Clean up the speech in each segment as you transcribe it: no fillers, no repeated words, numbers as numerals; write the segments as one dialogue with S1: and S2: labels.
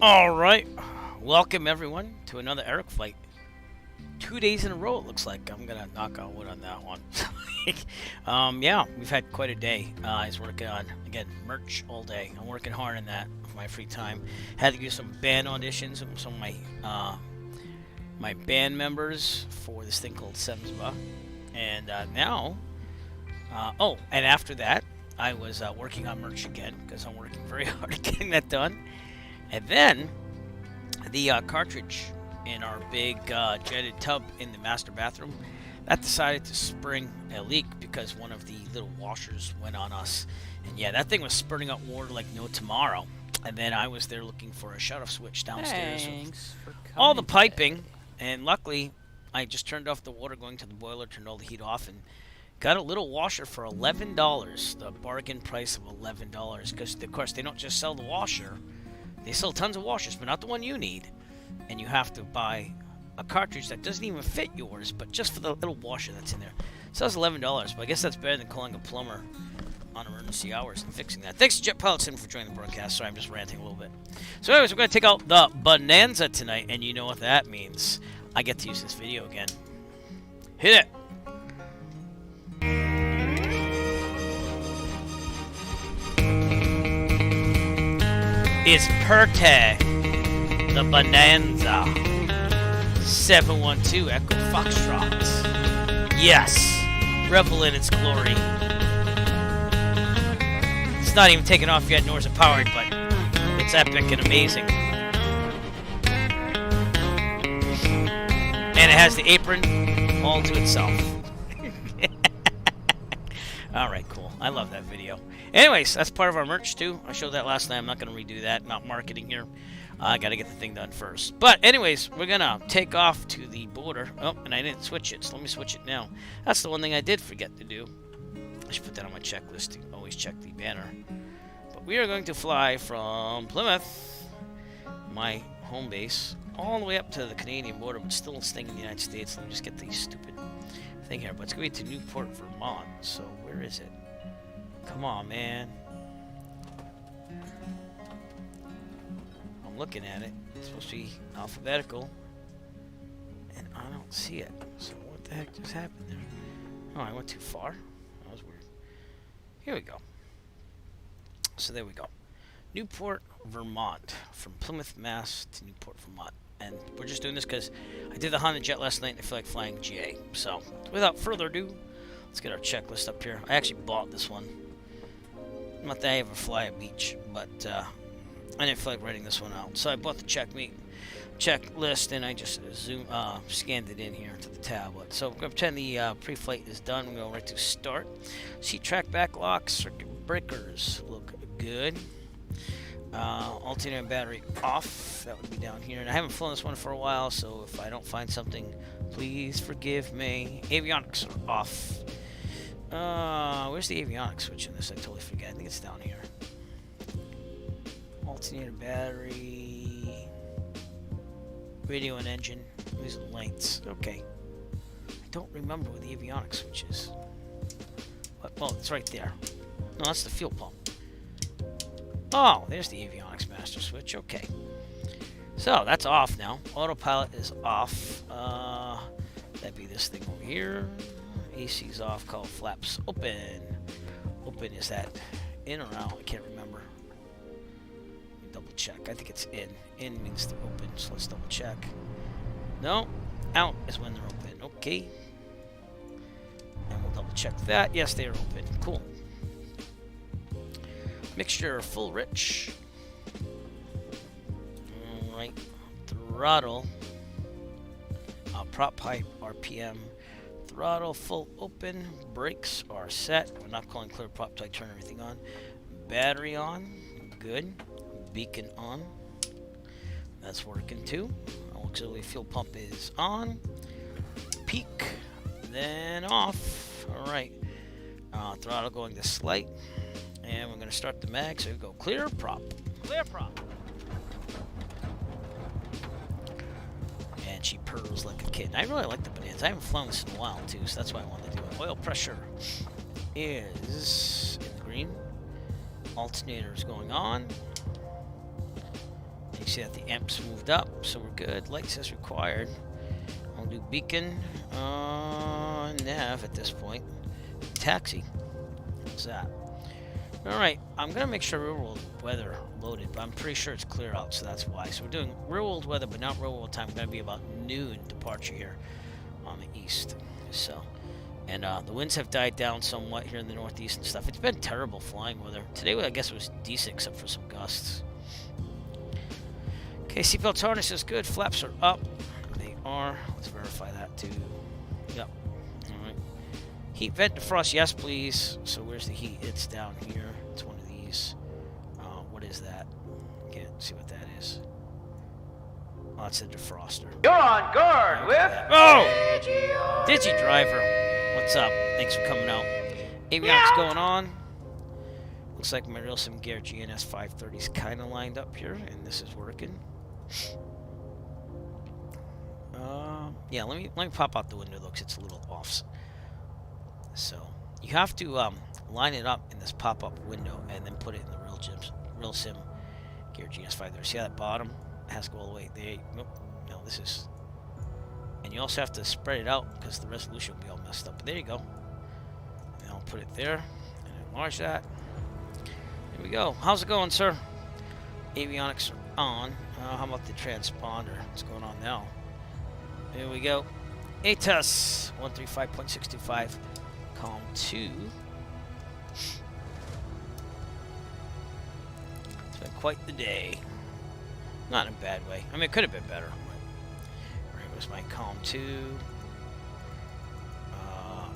S1: Alright, welcome everyone to another Eric flight. 2 days in a row it looks like. I'm gonna knock on wood on that one. Yeah, we've had quite a day. I was working on, again, merch all day. I'm working hard on that for my free time. Had to do some band auditions with some of my band members for this thing called Semsba. And and after that, I was working on merch again because I'm working very hard at getting that done. And then the cartridge in our big jetted tub in the master bathroom, that decided to spring a leak because one of the little washers went on us. And yeah, that thing was spurting up water like no tomorrow. And then I was there looking for a shut-off switch downstairs.
S2: Thanks for coming
S1: all the piping, and luckily I just turned off the water going to the boiler, turned all the heat off, and got a little washer for $11. The bargain price of $11, because of course they don't just sell the washer. They sell tons of washers, but not the one you need. And you have to buy a cartridge that doesn't even fit yours, but just for the little washer that's in there. So that's $11, but I guess that's better than calling a plumber on emergency hours and fixing that. Thanks to Jet Pilot Sim for joining the broadcast. Sorry, I'm just ranting a little bit. So anyways, we're going to take out the Bonanza tonight, and you know what that means. I get to use this video again. Hit it! It's Perte, the Bonanza, 712 Echo Foxtrot. Yes, revel in its glory. It's not even taken off yet, nor is it powered, but it's epic and amazing. And it has the apron all to itself. Alright, cool. I love that video. Anyways, that's part of our merch too. I showed that last night. I'm not going to redo that. Not marketing here. I got to get the thing done first. But anyways, we're going to take off to the border. Oh, and I didn't switch it, so let me switch it now. That's the one thing I did forget to do. I should put that on my checklist to always check the banner. But we are going to fly from Plymouth, my home base, all the way up to the Canadian border, but still staying in the United States. Let me just get the stupid thing here. But it's going to be to Newport, Vermont. So where is it? Come on, man. I'm looking at it. It's supposed to be alphabetical. And I don't see it. So what the heck just happened there? Oh, I went too far? That was weird. Here we go. So there we go. Newport, Vermont. From Plymouth, Mass. to Newport, Vermont. And we're just doing this because I did the HondaJet last night and I feel like flying GA. So without further ado, let's get our checklist up here. I actually bought this one. Not that I ever fly a beach, but I didn't feel like writing this one out. So I bought the checklist, and I just scanned it in here to the tablet. So we're going to pretend the pre-flight is done. We're going to go right to start. Seat track back locks, circuit breakers look good. Alternator and battery off. That would be down here. And I haven't flown this one for a while, so if I don't find something, please forgive me. Avionics are off. Where's the avionics switch in this? I totally forget. I think it's down here. Alternator battery. Radio and engine. These are lights. Okay. I don't remember where the avionics switch is. What? Oh, it's right there. No, that's the fuel pump. Oh, there's the avionics master switch. Okay. So, that's off now. Autopilot is off. That'd be this thing over here. AC's off, call flaps open. Open, is that in or out? I can't remember. Let me double check. I think it's in. In means they're open, so let's double check. No, out is when they're open. Okay. And we'll double check that. Yes, they are open. Cool. Mixture full rich. Alright. Throttle. Prop pipe RPM. Throttle full open. Brakes are set. We're not calling clear prop till I turn everything on. Battery on. Good. Beacon on. That's working too. Auxiliary fuel pump is on. Peak. Then off. Alright. Throttle going to slight. And we're going to start the mag. So we go clear prop. Clear prop. And she purrs like a kitten. I really like the Bonanza. I haven't flown this in a while too, so that's why I wanted to do it. Oil pressure is in green. Alternator is going on. You see that the amps moved up, so we're good. Lights as required. I'll do beacon, nav at this point. Taxi. What's that? Alright, I'm going to make sure real world weather loaded, but I'm pretty sure it's clear out, so that's why. So we're doing real world weather, but not real world time. It's going to be about noon departure here on the east. So, and the winds have died down somewhat here in the northeast and stuff. It's been terrible flying weather. Today, I guess it was decent, except for some gusts. Okay, seatbelt harness is good. Flaps are up. They are. Let's verify that too. Yep. Alright. Heat vent defrost, yes please. So where's the heat? It's down here. It's one of these. What is that? Can't see what that is. Oh, it's a defroster.
S2: You're on guard with...
S1: Oh! Digi driver. What's up? Thanks for coming out. Avionics going on. Looks like my real sim gear GNS 530 is kind of lined up here, and this is working. Yeah, let me pop out the window though, 'cause it's a little off. So you have to line it up in this pop-up window and then put it in the real sim gear GNS 530. See how that bottom has to go all the way there? Nope. No, this is. And you also have to spread it out because the resolution will be all messed up. But there you go. And I'll put it there and enlarge that. There we go. How's it going, sir? Avionics are on. How about the transponder? What's going on now? There we go. ATUS 135.625, column 2. It's been quite the day. Not in a bad way. I mean, it could have been better. But where was my column 2?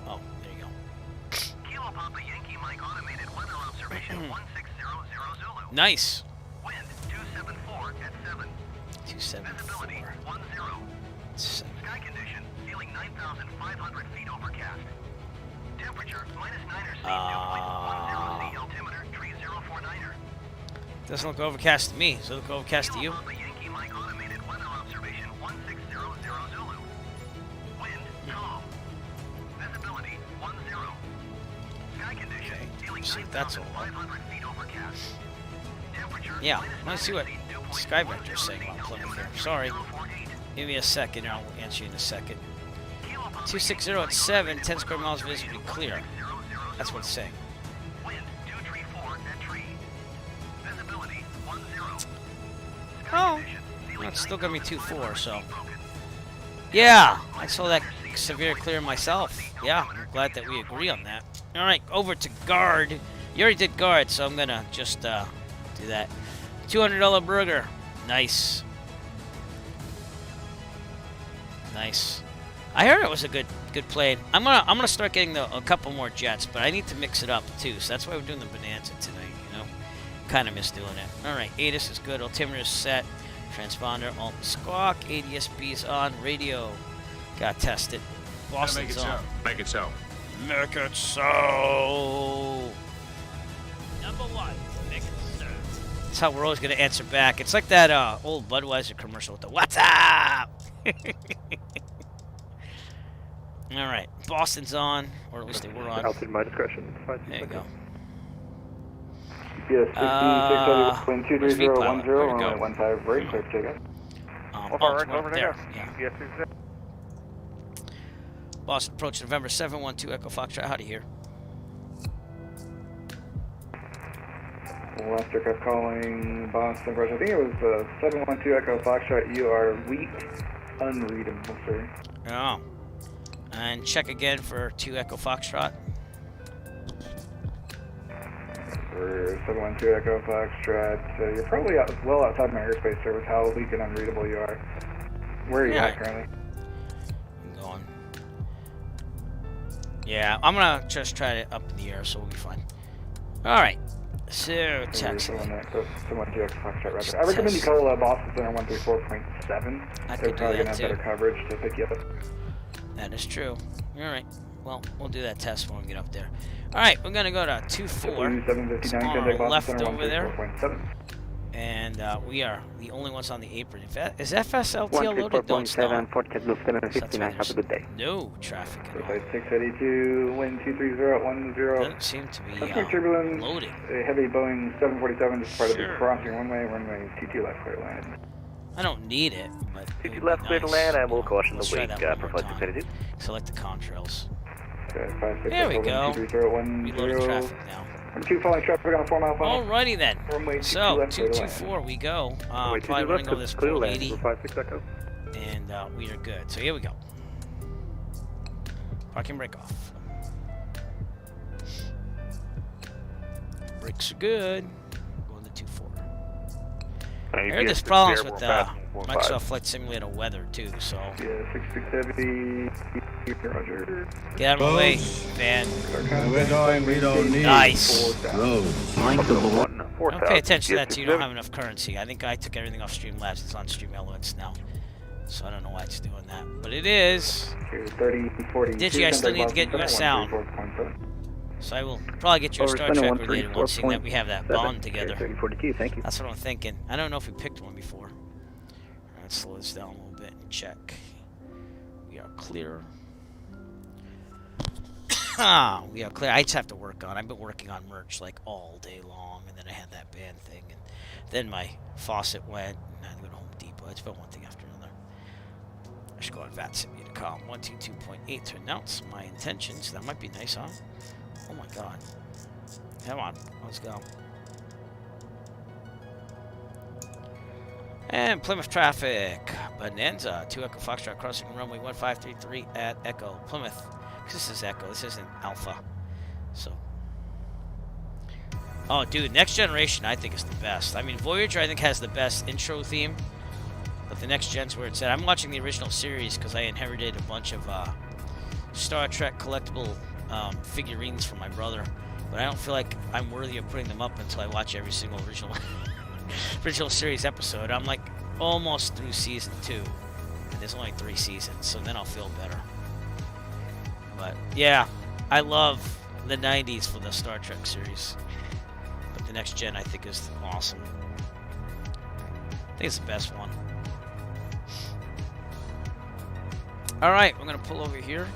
S1: Oh, there you go.
S3: Kilo Papa Yankee Mike automated weather observation 1600 Zulu.
S1: Nice.
S3: Wind 274 at 7.
S1: 274.
S3: Visibility 10. Sky condition ceiling 9,500 feet overcast. Temperature -9 C, dew point 10 C, altimeter 3049er.
S1: Doesn't look overcast to me. Does it look overcast to you?
S3: Papa Yankee Mike automated weather observation 1600 Zulu. Wind calm. Visibility 10. Sky condition ceiling
S1: See what that's all about.
S3: 9,500 feet overcast. Temperature
S1: Yeah, let's see what Sky Vector's saying about Plymouth here. Sorry. Give me a second, and I'll answer you in a second. 260 at 7, 10 square miles visibly clear. That's what it's saying.
S3: Wind 234 at tree. Visibility 10.
S1: Oh, well, it's still gonna be 2-4, so. Yeah, I saw that severe clear myself. Yeah, I'm glad that we agree on that. All right, over to guard. You already did guard, so I'm gonna just do that. $200 burger. Nice. Nice. I heard it was a good plane. I'm gonna start getting a couple more jets, but I need to mix it up too. So that's why we're doing the Bonanza tonight. You know, kind of miss doing it. All right, ATIS is good. Altimeter is set. Transponder alt squawk. ADSB is on. Radio got tested. Boston's on.
S4: Make it so.
S1: Make it so. Number 1. Make it so. That's how we're always gonna answer back. It's like that old Budweiser commercial with the "What's up?" All right, Boston's on, or at least they were on.
S5: Altitude, my discretion.
S1: There you go.
S5: Yes, 66 wind 23010, runway 15, break, clear for takeoff.
S1: Over there. Yeah. Boston approach November 712 Echo Foxtrot. How do you hear?
S5: Last aircraft calling Boston approach. I think it was 712 Echo Foxtrot. You are weak, unreadable, sir.
S1: Oh. And check again for 2 Echo Foxtrot.
S5: For 712 Echo Foxtrot, you're probably well outside my airspace, sir, with how weak and unreadable you are. Where are you at currently?
S1: I'm going. Yeah, I'm gonna just try it up in the air, so we'll be fine. All right. So, text.
S5: 712 Echo Foxtrot rapid. I recommend you call Boston Center 134.7. They're probably gonna have better coverage to pick you up.
S1: That is true. All right. Well, we'll do that test when we get up there. All right, we're gonna go to 24. It's on our left over there. And we are the only ones on the apron. Is FSLTL loaded? No, it's not.
S2: 134.7, have a good day.
S1: No traffic at all.
S5: Flight 682, wind 230 10.
S1: Doesn't seem to be
S5: turbulence.
S1: loading.
S5: A heavy Boeing 747 is part of
S1: Sure.
S5: the crossing runway T2 left clear to land.
S1: I don't need it, but it would
S2: T2 left
S1: be
S2: clear to
S1: nice.
S2: land, and we'll caution
S1: Let's
S2: the
S1: try
S2: wake,
S1: that one more
S2: provide
S1: time.
S2: stupidity.
S1: Select the contrails.
S5: Okay, 56
S1: There we go.
S5: 230
S1: Reloading traffic now.
S5: 2 following traffic on a 4 mile final.
S1: Alrighty then.
S5: Runway T2
S1: So,
S5: left clear to land.
S1: 224 we go.
S2: Runway
S1: Probably
S2: 22
S1: running
S2: left,
S1: over this
S2: clear to land,
S1: 480.
S2: 56 echo.
S1: And we are good. So here we go. Parking brake off. Brakes are good. Going to 2.4. I heard there's problems with Microsoft Flight Simulator weather too, so
S5: Yeah, 6670, roger.
S1: get out of my way, van.
S4: We're going, we don't need
S1: Nice.
S4: road.
S1: Don't pay attention to that so you don't have enough currency. I think I took everything off Streamlabs. It's on Stream Elements now. So I don't know why it's doing that. But it is.
S5: 30, 40.
S1: Digi, I still need to get you a sound. So I will probably get you a Star Trek related one, seeing that we have that bond together.
S2: 3042, thank you.
S1: That's what I'm thinking. I don't know if we picked one before. Let's slow this down a little bit and check. We are clear. We are clear. I just have to work on. I've been working on merch like all day long, and then I had that band thing, and then my faucet went, and I had to go to Home Depot. It's been one thing after another. I should go on VATSimulator.com 122.8 to announce my intentions. That might be nice, huh? Oh my God. Come on, let's go. And Plymouth traffic. Bonanza, 2 Echo Foxtrot crossing runway 1533 at Echo Plymouth. This is Echo, this isn't Alpha. So. Oh, dude, Next Generation I think is the best. I mean, Voyager I think has the best intro theme. But the Next Gen's where it's at. I'm watching the original series because I inherited a bunch of Star Trek collectible figurines from my brother. But I don't feel like I'm worthy of putting them up until I watch every single original series episode. I'm like almost through season 2. And there's only 3 seasons, so then I'll feel better. But yeah, I love the 90s for the Star Trek series. But the Next Gen I think is awesome. I think it's the best one. Alright, we're going to pull over here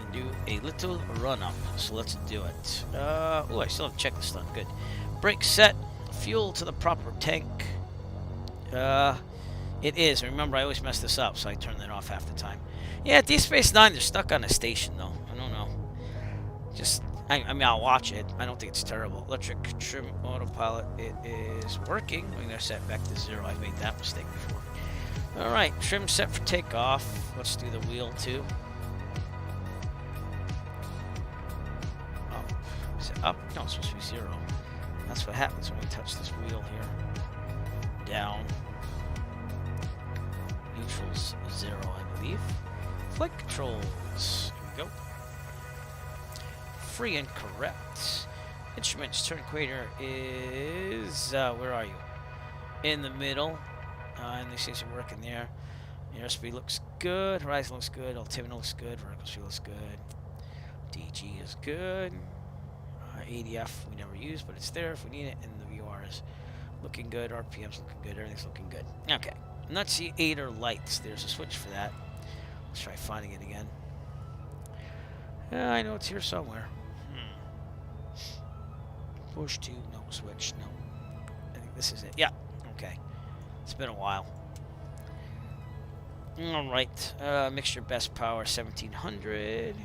S1: and do a little run-up. So let's do it. Oh, I still have checklist done. Good. Brake set. Fuel to the proper tank. It is. Remember, I always mess this up, so I turn that off half the time. Yeah, Deep Space Nine, they're stuck on a station, though. I don't know. Just, I mean, I'll watch it. I don't think it's terrible. Electric trim autopilot. It is working. I'm going to set back to 0. I've made that mistake before. Alright, trim set for takeoff. Let's do the wheel, too. Up. Is it up? No, it's supposed to be 0. That's what happens when we touch this wheel here. Down. Neutrals 0, I believe. Flight controls. Here we go. Free and correct. Instruments turn equator is where are you? In the middle. And they seem to be working there. Airspeed looks good. Horizon looks good. Altimeter looks good. Vertical speed looks good. DG is good. ADF we never use, but it's there if we need it. And the VR is looking good. RPM's looking good. Everything's looking good. Okay. Annunciator lights. There's a switch for that. Let's try finding it again. I know it's here somewhere. Push to, no, switch, no. I think this is it. Yeah, okay. It's been a while. Alright, mixture best power 1700.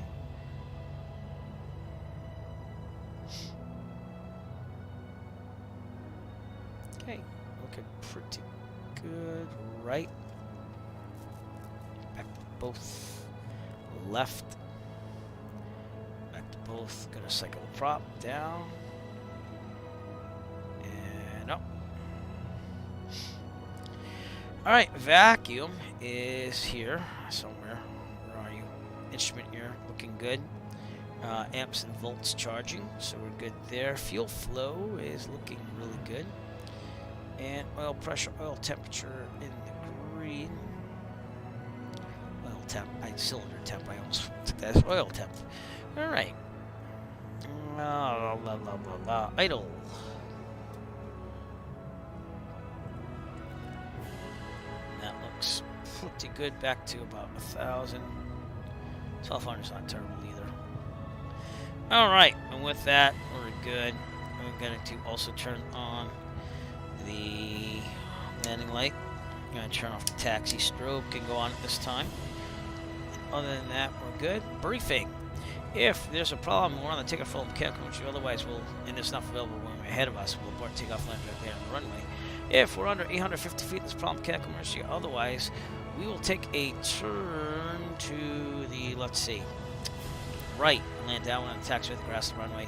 S1: Okay, looking pretty good. Right. Back to both. Left. Back to both. Gonna cycle the prop down. And up. Alright, vacuum is here somewhere. Where are you? Instrument here, looking good. Amps and volts charging, so we're good there. Fuel flow is looking really good. And oil pressure, oil temperature in the green. Oil temp, cylinder temp, I almost took that as oil temp. Alright. Idle. looks pretty good. Back to about 1,000. 1,200's not terrible either. All right, and with that, we're good. I'm going to also turn on the landing light. I'm going to turn off the taxi strobe and go on at this time. Other than that, we're good. Briefing. If there's a problem, we're on the ticket full of mechanical issue. Otherwise, and it's not available when we're ahead of us, we'll abort takeoff land directly on the runway. If we're under 850 feet, there's a problem, mechanical emergency. Otherwise, we will take a turn to the, let's see, right, and land down on the taxi with the grass the runway.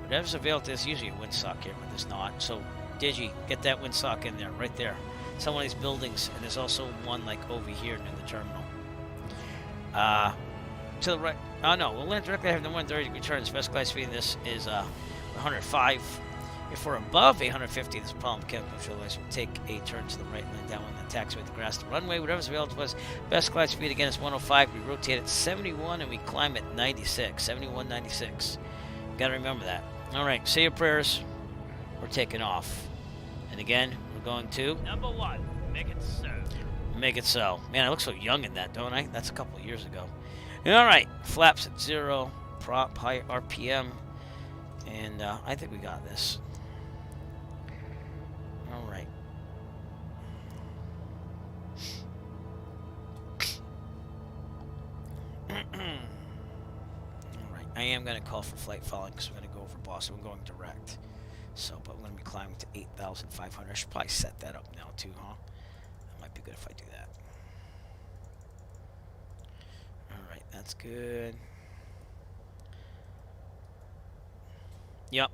S1: Whatever's available, there's usually a windsock here, but there's not. So, Digi, get that windsock in there, right there. It's on one of these buildings, and there's also one like over here near the terminal. To the right. Oh no, we'll land directly after the 130 degree turn. The best glide speed in this is 105. If we're above 850, there's a problem. Mechanical control. Otherwise, we'll take a turn to the right and land down on the taxiway, the grass, the runway. Whatever's available to us. Best glide speed again is 105. We rotate at 71 and we climb at 96. 71, 96. Gotta remember that. All right, say your prayers. We're taking off. And again, we're going to
S6: Number 1, make it so.
S1: Make it so. Man, I look so young in that, don't I? That's a couple of years ago. All right, flaps at 0, prop high RPM, and I think we got this. All right. All right, I am going to call for flight following because we're going to go over Boston. We're going direct. So, but we're going to be climbing to 8,500. I should probably set that up now too, huh? That might be good if I do that. Alright, that's good. Yep.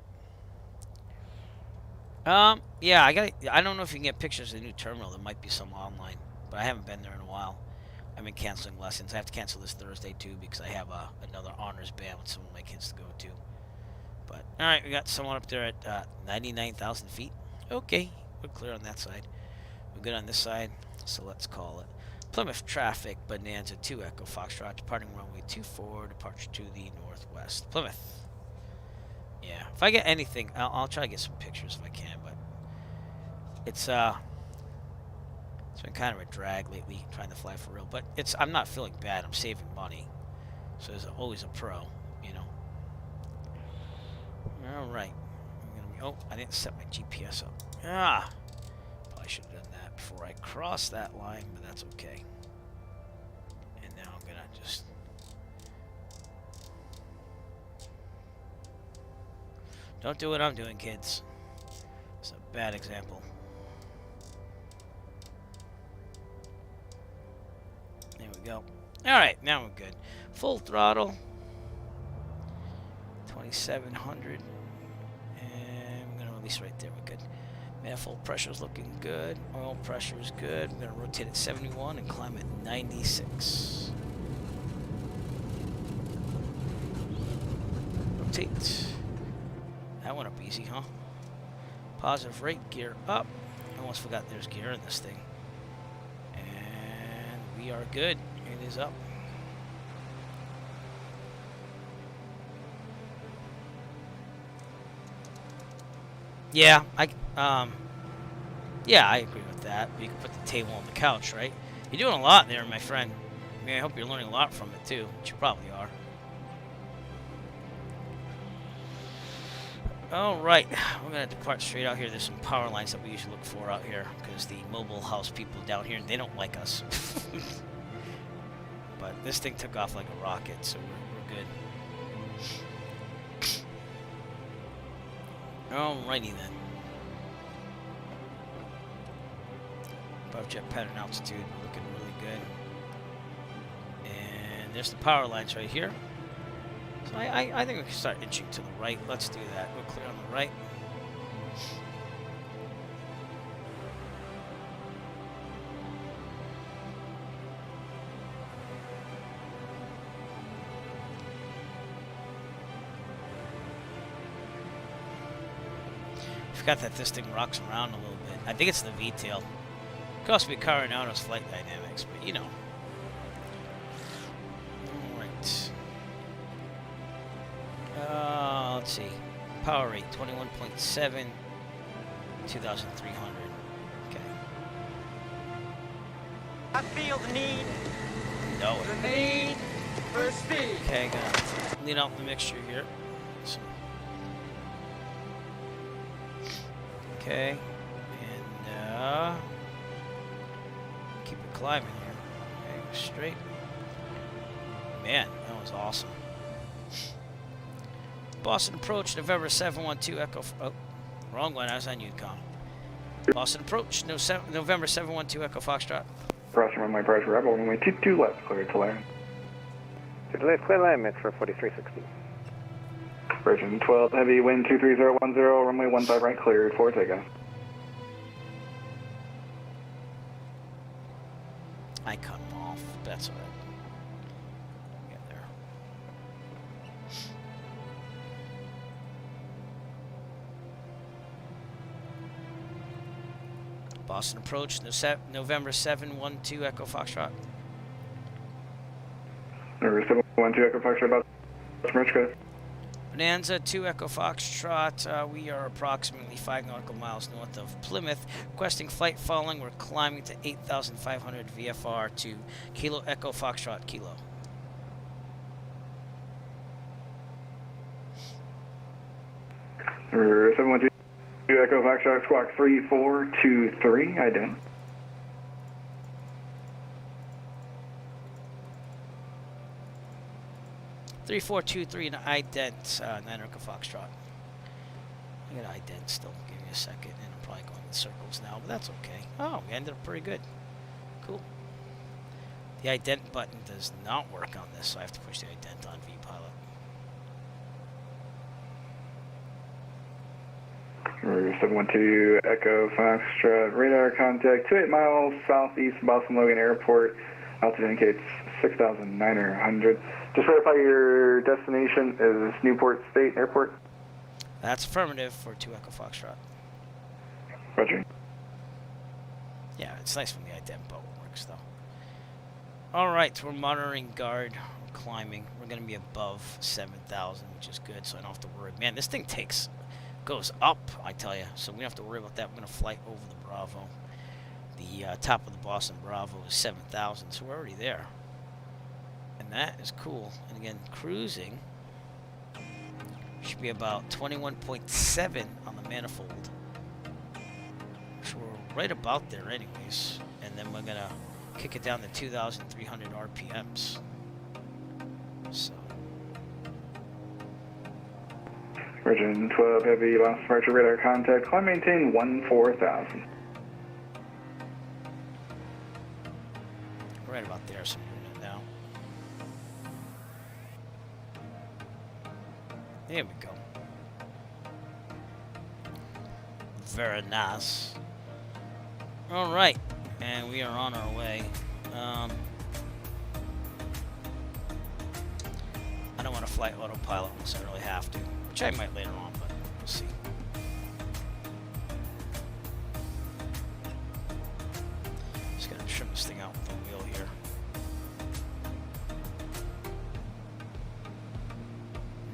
S1: Yeah, I don't know if you can get pictures of the new terminal. There might be some online, but I haven't been there in a while. I've been canceling lessons. I have to cancel this Thursday too because I have another honors band with some of my kids to go to. But alright, we got someone up there at 99,000 feet. Okay, we're clear on that side. We're good on this side, so let's call it Plymouth traffic, Bonanza 2 Echo Foxtrot, departing runway 24, departure to the northwest. Plymouth. Yeah, if I get anything, I'll try to get some pictures if I can, but it's been kind of a drag lately trying to fly for real. But I'm not feeling bad. I'm saving money, so there's always a pro, you know. All right. Oh, I didn't set my GPS up. Probably should have done that before I crossed that line, but that's okay. And now I'm gonna just don't do what I'm doing, kids. It's a bad example. There we go. All right, now we're good. Full throttle. 2,700. And we're gonna release right there. We're good. Manifold pressure is looking good. Oil pressure is good. We're gonna rotate at 71 and climb at 96. Rotate. That went up easy, huh? Positive rate, gear up. I almost forgot there's gear in this thing. And we are good. It is up. Yeah, yeah, I agree with that. You can put the table on the couch, right? You're doing a lot there, my friend. I mean, I hope you're learning a lot from it too, which you probably are. All right, we're gonna depart straight out here. There's some power lines that we usually look for out here because the mobile house people down here, they don't like us. But this thing took off like a rocket, so we're good. Alrighty then. Above jet pattern altitude, we're looking really good. And there's the power lines right here. So I think we can start inching to the right. Let's do that. We're clear on the right. I forgot that this thing rocks around a little bit. I think it's the V-tail. Could also be Coronado's flight dynamics, but you know. Alright. Let's see. Power rate 21.7, 2,300. Okay.
S6: I feel the need.
S1: No.
S6: The need for speed.
S1: Okay, gonna lead out the mixture here. So. Okay, and keep it climbing here. Okay, go straight. Man, that was awesome. Boston approach, November 712 Echo. Oh, wrong one. I was on Yukon. Boston approach, November 712 Echo Foxtrot.
S5: Crossing runway approach Rebel, runway 22 left, clear to land.
S2: Clear alignment for 4360.
S5: Virgin 12, heavy wind 23010, runway 15 right, cleared for takeoff.
S1: I cut him off. That's all right. Get there. Boston approach, November 712 Echo Foxtrot.
S5: November 712 Echo Foxtrot, about Merchka.
S1: Bonanza 2 Echo Foxtrot. We are approximately 5 nautical miles north of Plymouth. Requesting flight following. We're climbing to 8,500 VFR to Kilo Echo Foxtrot Kilo.
S5: November 712 Echo Foxtrot, squawk 3423, ident.
S1: Three, 4, 2, 3, and ident 9 Echo Foxtrot. I got ident still. Give me a second, and I'm probably going in circles now, but that's okay. Oh, we ended up pretty good. Cool. The ident button does not work on this, so I have to push the ident on vPilot.
S5: November 712 Echo Foxtrot, radar contact 28 miles southeast Boston Logan Airport. Altitude indicates 6,900. Just verify your destination is Newport State Airport.
S1: That's affirmative for 2 Echo Foxtrot.
S5: Roger.
S1: Yeah, it's nice when the ident boat works, though. Alright, we're monitoring guard. We're climbing. We're going to be above 7,000, which is good, so I don't have to worry. Man, this thing goes up, I tell you, so we don't have to worry about that. We're going to fly over the Bravo. The top of the Boston Bravo is 7,000, so we're already there. And that is cool. And again, cruising should be about 21.7 on the manifold. So we're right about there anyways. And then we're going to kick it down to 2,300 RPMs. So.
S5: Virgin 12 Heavy, last departure radar contact. Climb maintain 14,000.
S1: Right about there, so we're doing it now. There we go. Very nice. Alright, and we are on our way. I don't want to fly autopilot unless I really have to, which I might later on, but we'll see. Just gonna trim this thing out with the wheel here.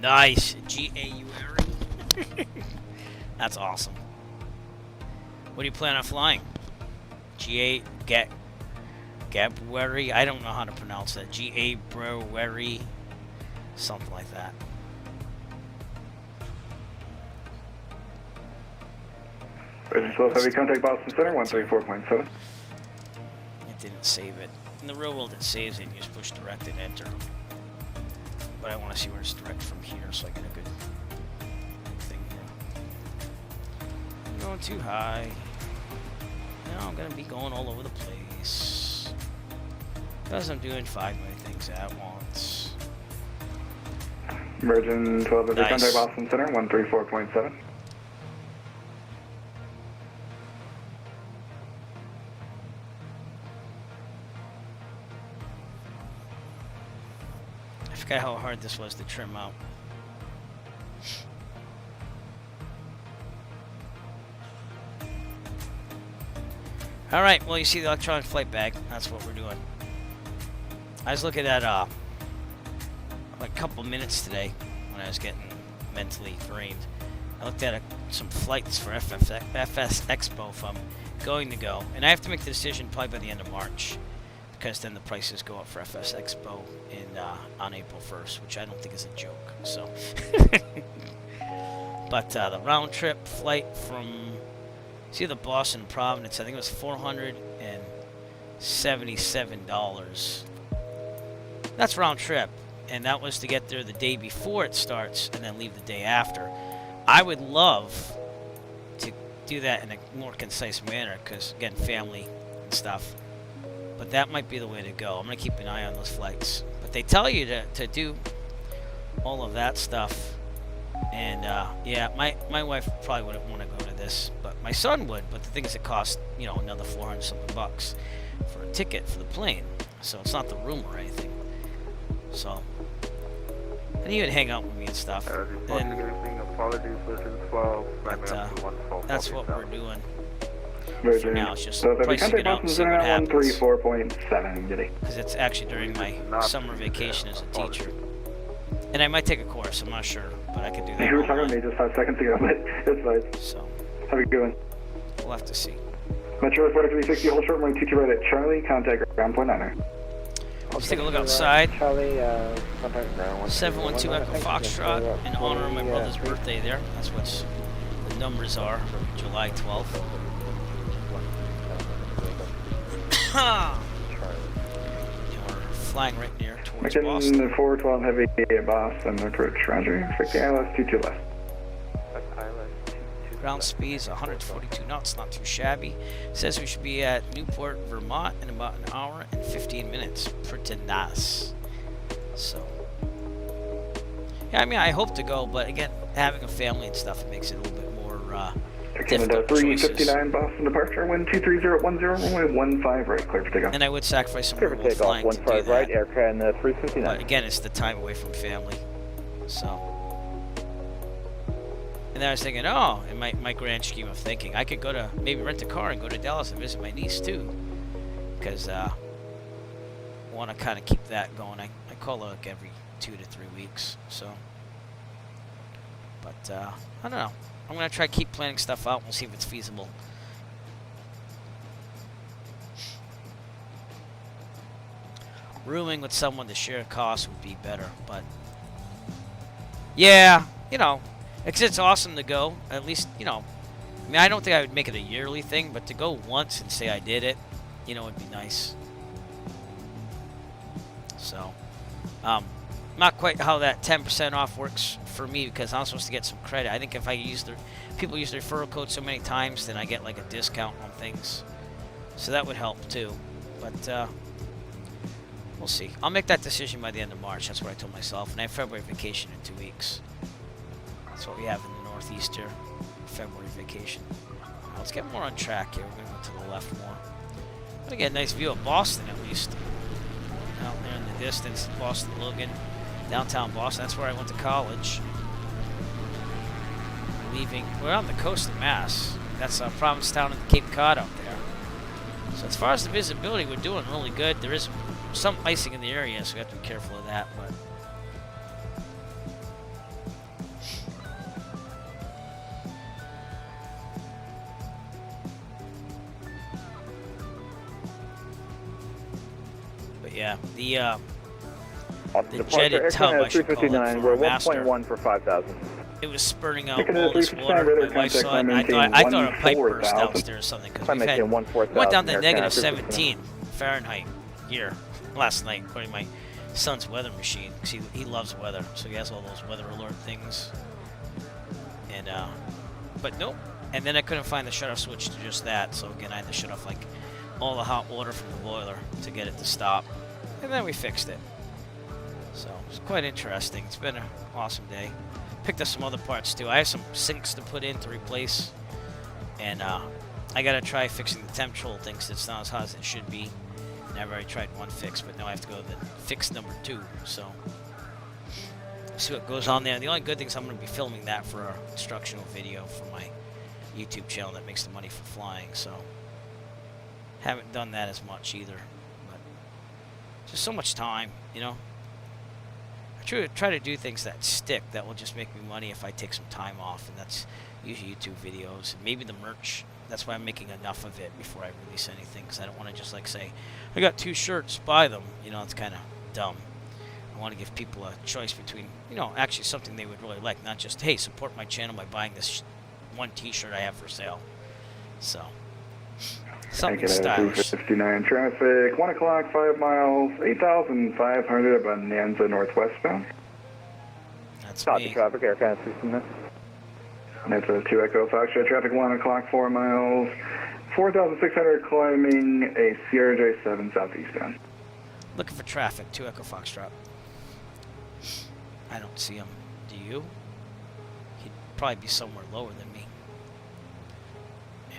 S1: Nice! G-A-U-R-E. That's awesome. What do you plan on flying? Gabwery? I don't know how to pronounce that. G-A-Brewery. Something like that.
S5: Virgin 12 Heavy, contact Boston Center, 134.7.
S1: It didn't save it. In the real world, it saves it and you just push direct and enter. But I want to see where it's direct from here so I get a good thing here. I'm going too high. Now I'm going to be going all over the place. Because I'm doing 5 million things at once.
S5: Virgin 12 Heavy,
S1: Nice.
S5: contact Boston Center, 134.7.
S1: I forgot how hard this was to trim out. Alright, well you see the electronic flight bag. That's what we're doing. I was looking at like a couple minutes today when I was getting mentally drained. I looked at some flights for FS Expo if I'm going to go. And I have to make the decision probably by the end of March. because then the prices go up for FS Expo on April 1st, which I don't think is a joke. So, but the round trip flight from the Boston Providence, I think it was $477. That's round trip, and that was to get there the day before it starts and then leave the day after. I would love to do that in a more concise manner because, again, family and stuff. But that might be the way to go. I'm going to keep an eye on those flights. But they tell you to do all of that stuff. And, yeah, my wife probably wouldn't want to go to this. But my son would. But the thing is, it costs, another $400-something bucks for a ticket for the plane. So it's not the room or anything. So, and he would hang out with me and stuff. And, but, that's what we're doing. For now, it's just pricing it out and see what happens.
S5: 134.7, Giddy.
S1: Because it's actually during my summer vacation as a teacher. And I might take a course, I'm not sure, but I could do that.
S5: You were talking to me just 5 seconds ago, but it's fine.
S1: So,
S5: how are you doing?
S1: We'll have to see.
S5: Metro 4360, hold short, runway 22 right at Charlie, contact ground point 9.
S1: Let's take a look outside.
S2: Charlie, contact ground
S1: 712 Echo Foxtrot, in honor of my brother's birthday there. That's what the numbers are, July 12th. We're flying right near towards Boston.
S5: 412 heavy Boston approach, roger. Expect the ILS 22 left.
S1: Ground speed's 142 knots, not too shabby. Says we should be at Newport, Vermont in about an hour and 15 minutes. Pretty nice. So, yeah, I mean, I hope to go, but again, having a family and stuff, it makes it a little bit more difficult
S5: 359 Boston departure, wind 23010, runway 15 right, clear for takeoff.
S1: And I would sacrifice some
S2: Clear for
S1: remote flying to do
S2: 15 right,
S1: that.
S2: aircraft 359.
S1: But again, it's the time away from family. So. And then I was thinking, in my grand scheme of thinking, I could maybe rent a car and go to Dallas and visit my niece too. Because I want to kind of keep that going. I call her like every 2 to 3 weeks. So. But, I don't know. I'm going to try to keep planning stuff out and we'll see if it's feasible. Rooming with someone to share costs would be better, but yeah, it's awesome to go. At least, I mean, I don't think I would make it a yearly thing, but to go once and say I did it, would be nice. So, not quite how that 10% off works for me because I'm supposed to get some credit. I think if people use the referral code so many times, then I get like a discount on things. So that would help too. But we'll see. I'll make that decision by the end of March. That's what I told myself. And I have February vacation in 2 weeks. That's what we have in the Northeast here. February vacation. Now, let's get more on track here. We're going to go to the left more. I'm going to get a nice view of Boston at least. Out there in the distance, Boston Logan. Downtown Boston, that's where I went to college. We're on the coast of Mass. That's Provincetown and Cape Cod out there. So as far as the visibility, we're doing really good. There is some icing in the area, so we have to be careful of that. But yeah, the jetted tub, I should call it,
S2: we're
S1: for Master.
S2: 1.1 for 5,000.
S1: It was spurting out all this water. My wife saw it, and I thought a pipe burst downstairs or something, because we went down to negative 17 Fahrenheit here last night, according to my son's weather machine, because he loves weather, so he has all those weather alert things. And but nope. And then I couldn't find the shut-off switch to just that, so again I had to shut off like all the hot water from the boiler to get it to stop. And then we fixed it. So it's quite interesting. It's been an awesome day. Picked up some other parts too. I have some sinks to put in to replace, and I gotta try fixing the temp control thing because it's not as hot as it should be. And I've already tried one fix, but now I have to go to the fix number 2. So see what goes on there. The only good thing is I'm going to be filming that for an instructional video for my YouTube channel that makes the money for flying. So haven't done that as much either, but just so much time, I try to do things that stick, that will just make me money if I take some time off, and that's usually YouTube videos, and maybe the merch That's why I'm making enough of it before I release anything, because I don't want to just like say, I got 2 shirts, buy them. You know, it's kind of dumb. I want to give people a choice between, you know, actually something they would really like, not just, hey, support my channel by buying this one t-shirt I have for sale. So, something stylish.
S5: 359 traffic, 1 o'clock, 5 miles, 8,500 Bonanza northwestbound.
S1: That's
S2: Copy
S1: me.
S2: traffic, Air Canada 69.
S5: That's a 2 Echo Foxtrot traffic, 1 o'clock, 4 miles, 4,600 climbing a CRJ7 southeastbound.
S1: Looking for traffic, 2 Echo Foxtrot. I don't see him. Do you? He'd probably be somewhere lower than me. Yeah.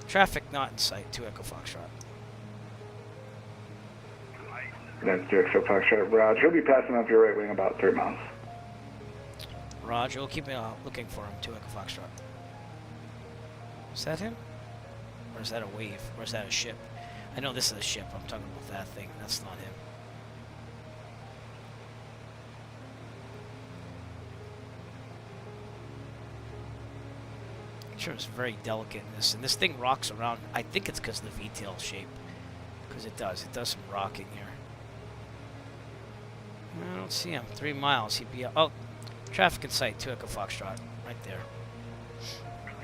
S1: Traffic not in sight, 2 Echo Foxtrot.
S5: That's 2 Echo Foxtrot, Roger. He'll be passing up your right wing about 3 miles.
S1: Roger, we'll keep looking for him, 2 Echo Foxtrot. Is that him? Or is that a wave? Or is that a ship? I know this is a ship. I'm talking about that thing. That's not him. Sure, it's very delicate in this. And this thing rocks around. I think it's because of the V-tail shape. Because it does. It does some rocking here. I don't see him. 3 miles. He'd be... Oh, traffic in sight. 2 Echo Foxtrot. Right there.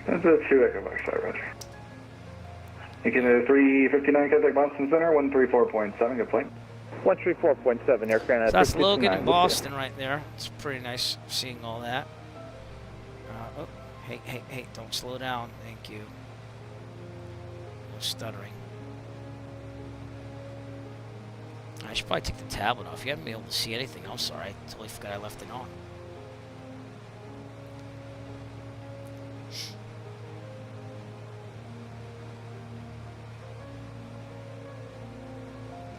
S5: That's a 2 Echo Foxtrot, Roger. You can 359 contact Boston Center, 134.7, good flight.
S2: 134.7, Air Canada.
S1: So that's Logan in Boston right there. It's pretty nice seeing all that. Oh, hey, don't slow down. Thank you. No stuttering. I should probably take the tablet off. You haven't been able to see anything. I'm sorry. I totally forgot I left it on.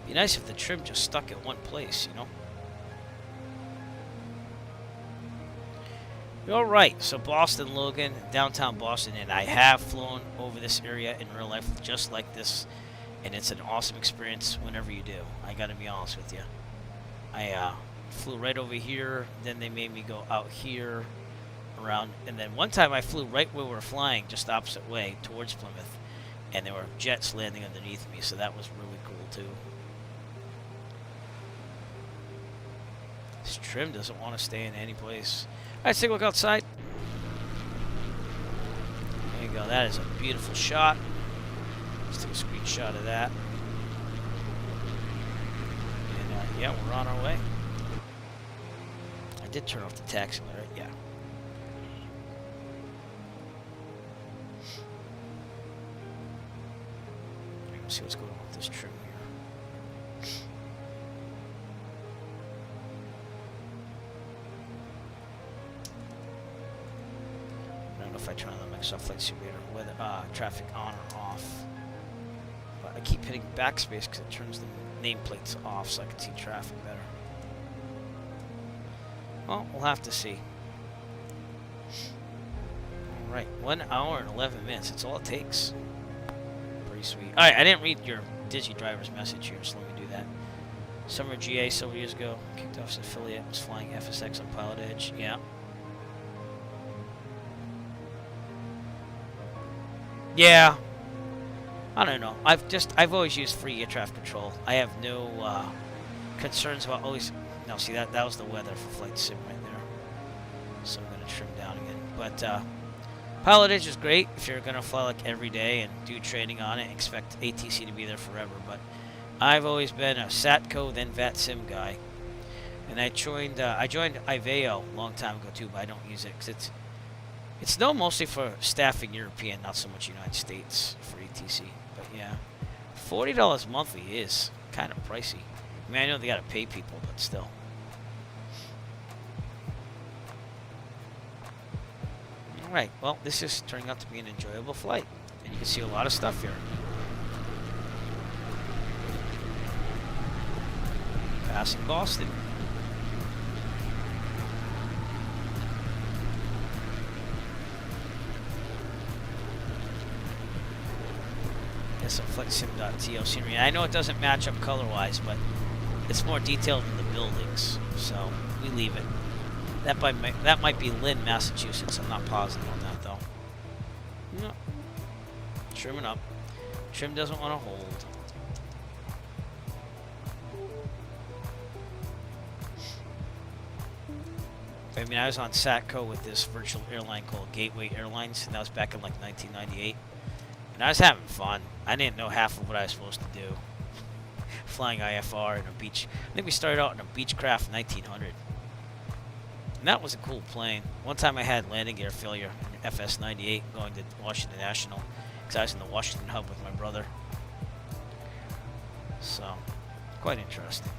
S1: Be nice if the trim just stuck at one place, you know? All right, so Boston, Logan, downtown Boston, and I have flown over this area in real life just like this, and it's an awesome experience whenever you do. I gotta be honest with you. I flew right over here, then they made me go out here, around, and then one time I flew right where we were flying, just the opposite way, towards Plymouth, and there were jets landing underneath me, so that was really cool too. This trim doesn't want to stay in any place. All right, let's take a look outside. There you go. That is a beautiful shot. Let's take a screenshot of that. And yeah, we're on our way. I did turn off the taxi light, right? Yeah. Let's see what's going on with this trim here. If I turn on the Microsoft Flight Simulator with traffic on or off. But I keep hitting backspace because it turns the nameplates off so I can see traffic better. Well, we'll have to see. Alright, 1 hour and 11 minutes. That's all it takes. Pretty sweet. Alright, I didn't read your Digi driver's message here, so let me do that. Summer GA several years ago. Kicked off his affiliate. Was flying FSX on Pilot Edge. Yeah. Yeah, I don't know. I've always used free air traffic control. I have no concerns about always. No, see that was the weather for Flight Sim right there. So I'm gonna trim down again. But Pilot Edge is great if you're gonna fly like every day and do training on it. Expect ATC to be there forever. But I've always been a Satco then VATSIM guy, and I joined Iveo a long time ago too, but I don't use it because it's known mostly for staffing European, not so much United States for ATC. But yeah, $40 monthly is kind of pricey. I mean, I know they got to pay people, but still. All right, well, this is turning out to be an enjoyable flight, and you can see a lot of stuff here. Passing Boston. Some FlightSim.to scenery. I know it doesn't match up color-wise, but it's more detailed in the buildings, so we leave it. That might be Lynn, Massachusetts. I'm not positive on that though. No. Trimming up. Trim doesn't want to hold. I mean, I was on Satco with this virtual airline called Gateway Airlines, and that was back in like 1998. And I was having fun. I didn't know half of what I was supposed to do. Flying IFR in a beach. I think we started out in a Beechcraft 1900. And that was a cool plane. One time I had landing gear failure in FS-98 going to Washington National, because I was in the Washington hub with my brother. So, quite interesting.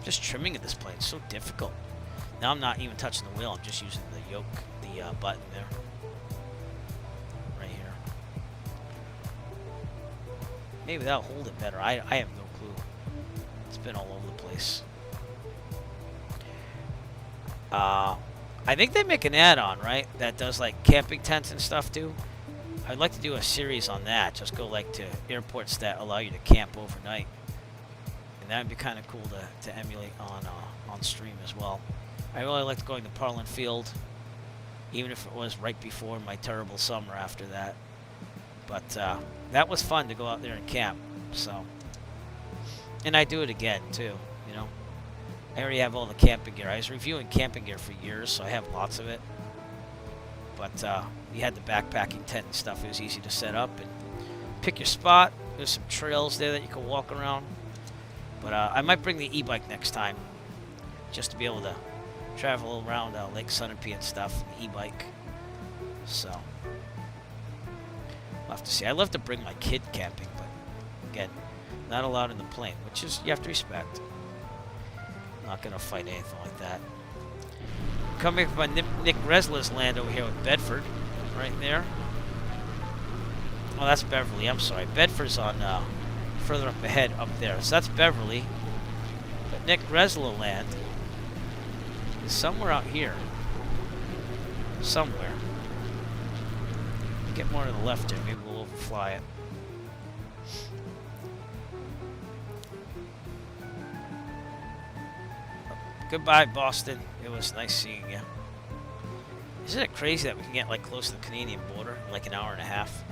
S1: Just trimming of this plane is so difficult. Now I'm not even touching the wheel. I'm just using the yoke, the button there. Right here. Maybe that'll hold it better. I have no clue. It's been all over the place. I think they make an add-on, right? That does like camping tents and stuff too. I'd like to do a series on that. Just go like to airports that allow you to camp overnight. And that would be kind of cool to emulate on stream as well. I really liked going to Parlin Field, even if it was right before my terrible summer after that. But that was fun to go out there and camp. So, and I do it again too. You know, I already have all the camping gear. I was reviewing camping gear for years, so I have lots of it. But you had the backpacking tent and stuff. It was easy to set up and pick your spot. There's some trails there that you can walk around. But I might bring the e-bike next time, just to be able to travel around Lake Sunapee and stuff, the e-bike. So, we'll have to see. I'd love to bring my kid camping, but again, not allowed in the plane, which is, you have to respect. I'm not going to fight anything like that. Coming up on Nick Resler's land over here with Bedford, right there. Oh, that's Beverly. I'm sorry. Bedford's on further up ahead up there. So that's Beverly. But Nick Resler land is somewhere out here. Somewhere. Get more to the left here. Maybe we'll overfly it. Goodbye, Boston. It was nice seeing you. Isn't it crazy that we can get like close to the Canadian border in like an hour and a half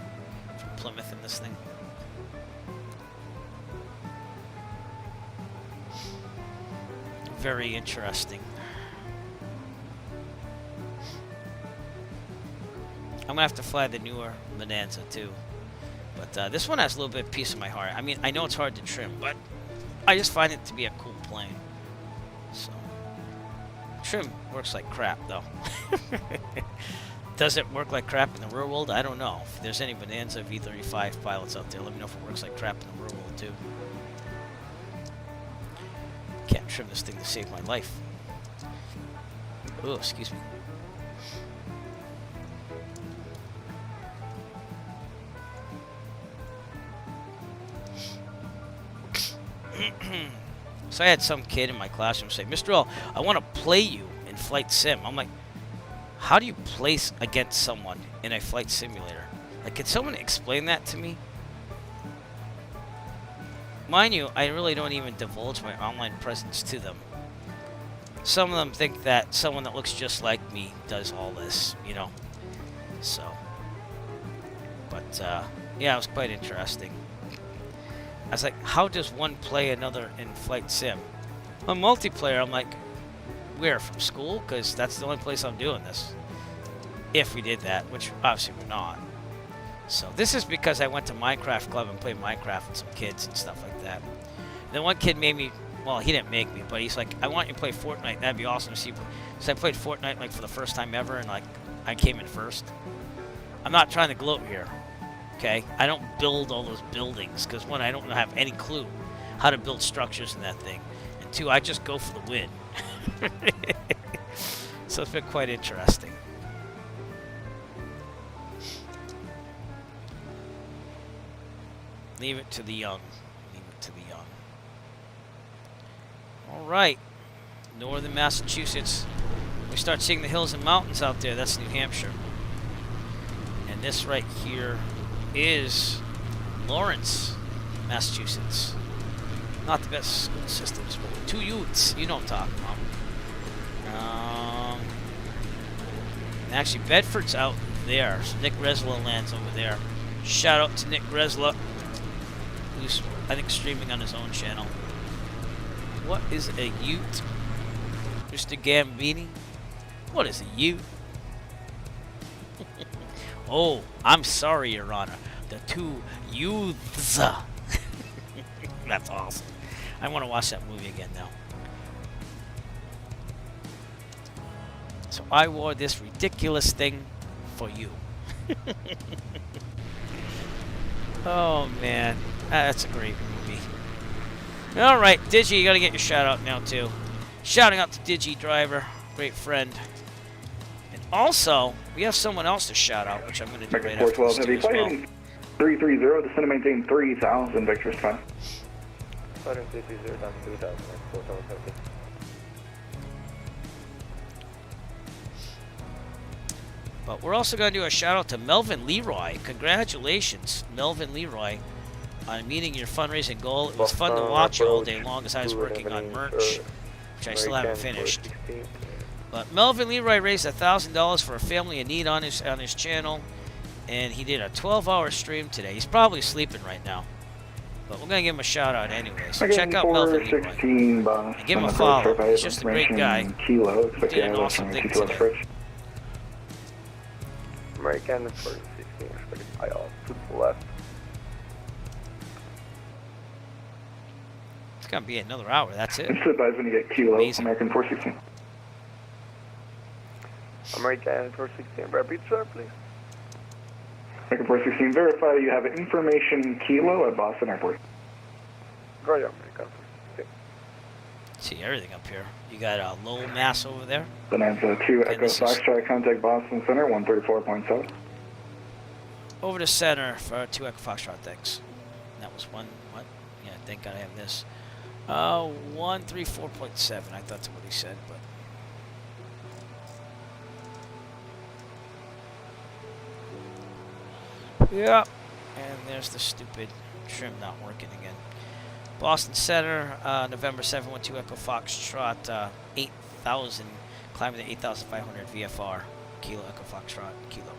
S1: from Plymouth in this thing? Very interesting. I'm gonna have to fly the newer Bonanza too, but this one has a little bit of peace in my heart. I mean, I know it's hard to trim, but I just find it to be a cool plane. So, trim works like crap though. Does it work like crap in the real world? I don't know. If there's any Bonanza V35 pilots out there, let me know if it works like crap in the real world too. Can't trim this thing to save my life. Oh, excuse me. So I had some kid in my classroom say, Mr. L, I want to play you in Flight Sim. I'm like, how do you place against someone in a flight simulator? Like, can someone explain that to me? Mind you, I really don't even divulge my online presence to them. Some of them think that someone that looks just like me does all this, you know. So, but yeah, it was quite interesting. I was like, how does one play another in Flight Sim? On multiplayer, I'm like, where, from school? Because that's the only place I'm doing this. If we did that, which obviously we're not. So this is because I went to Minecraft Club and played Minecraft with some kids and stuff like that. And then one kid made me, well, he didn't make me, but he's like, I want you to play Fortnite. That'd be awesome to see. So I played Fortnite like for the first time ever, and like I came in first. I'm not trying to gloat here, okay? I don't build all those buildings because one, I don't have any clue how to build structures in that thing, and two, I just go for the win. So it's been quite interesting. Leave it to the young. Leave it to the young. All right. Northern Massachusetts. We start seeing the hills and mountains out there. That's New Hampshire. And this right here is Lawrence, Massachusetts. Not the best school systems, but 2 Utes. You know what I'm talking about. Actually, Bedford's out there. So Nick Resla lands over there. Shout out to Nick Resla, who's, I think, streaming on his own channel. What is a ute? Mr. Gambini? What is a ute? Oh, I'm sorry, Your Honor. The two youths. That's awesome. I want to watch that movie again now. So I wore this ridiculous thing for you. Oh, man. That's a great movie. All right, Digi, you got to get your shout out now, too. Shouting out to Digi Driver, great friend. And also, we have someone else to shout out, which I'm going to do right after this, too, as well.
S5: 330, descend to maintain 3000, Victor's 5.
S2: 330 down to 2000, 4770.
S1: But we're also going to do a shout out to Melvin Leroy. Congratulations, Melvin Leroy, on meeting your fundraising goal. It was fun to watch all day long as I was working on merch, which I still haven't finished. But Melvin Leroy raised $1,000 for a family in need on his channel, and he did a 12-hour stream today. He's probably sleeping right now, but we're going to give him a shout out anyway. So check out Melvin Leroy. And give him a follow. He's just a great guy. He did an awesome thing today.
S2: American for 16, expected high off to the left.
S1: It's going to be another hour. That's it.
S5: Just advise when you get Kilo,
S1: Amazing.
S5: American 416.
S2: American 416, rapid sir, please.
S5: American 416, verify you have information Kilo at Boston Airport.
S2: Roger, American 416.
S1: See everything up here. You got a low mass over there.
S5: Bonanza 2
S1: Okay,
S5: Echo
S1: this is-
S5: Foxtrot, contact Boston Center 134.7.
S1: Over the center for 2 Echo Foxtrot, thanks. That was one, what? Yeah, thank God I have this. 134.7, I thought that's what he said, but. Yeah, and there's the stupid trim not working again. Boston Center, November 712 Echo Foxtrot, 8,000, climbing to 8,500 VFR, Kilo Echo Foxtrot, Kilo.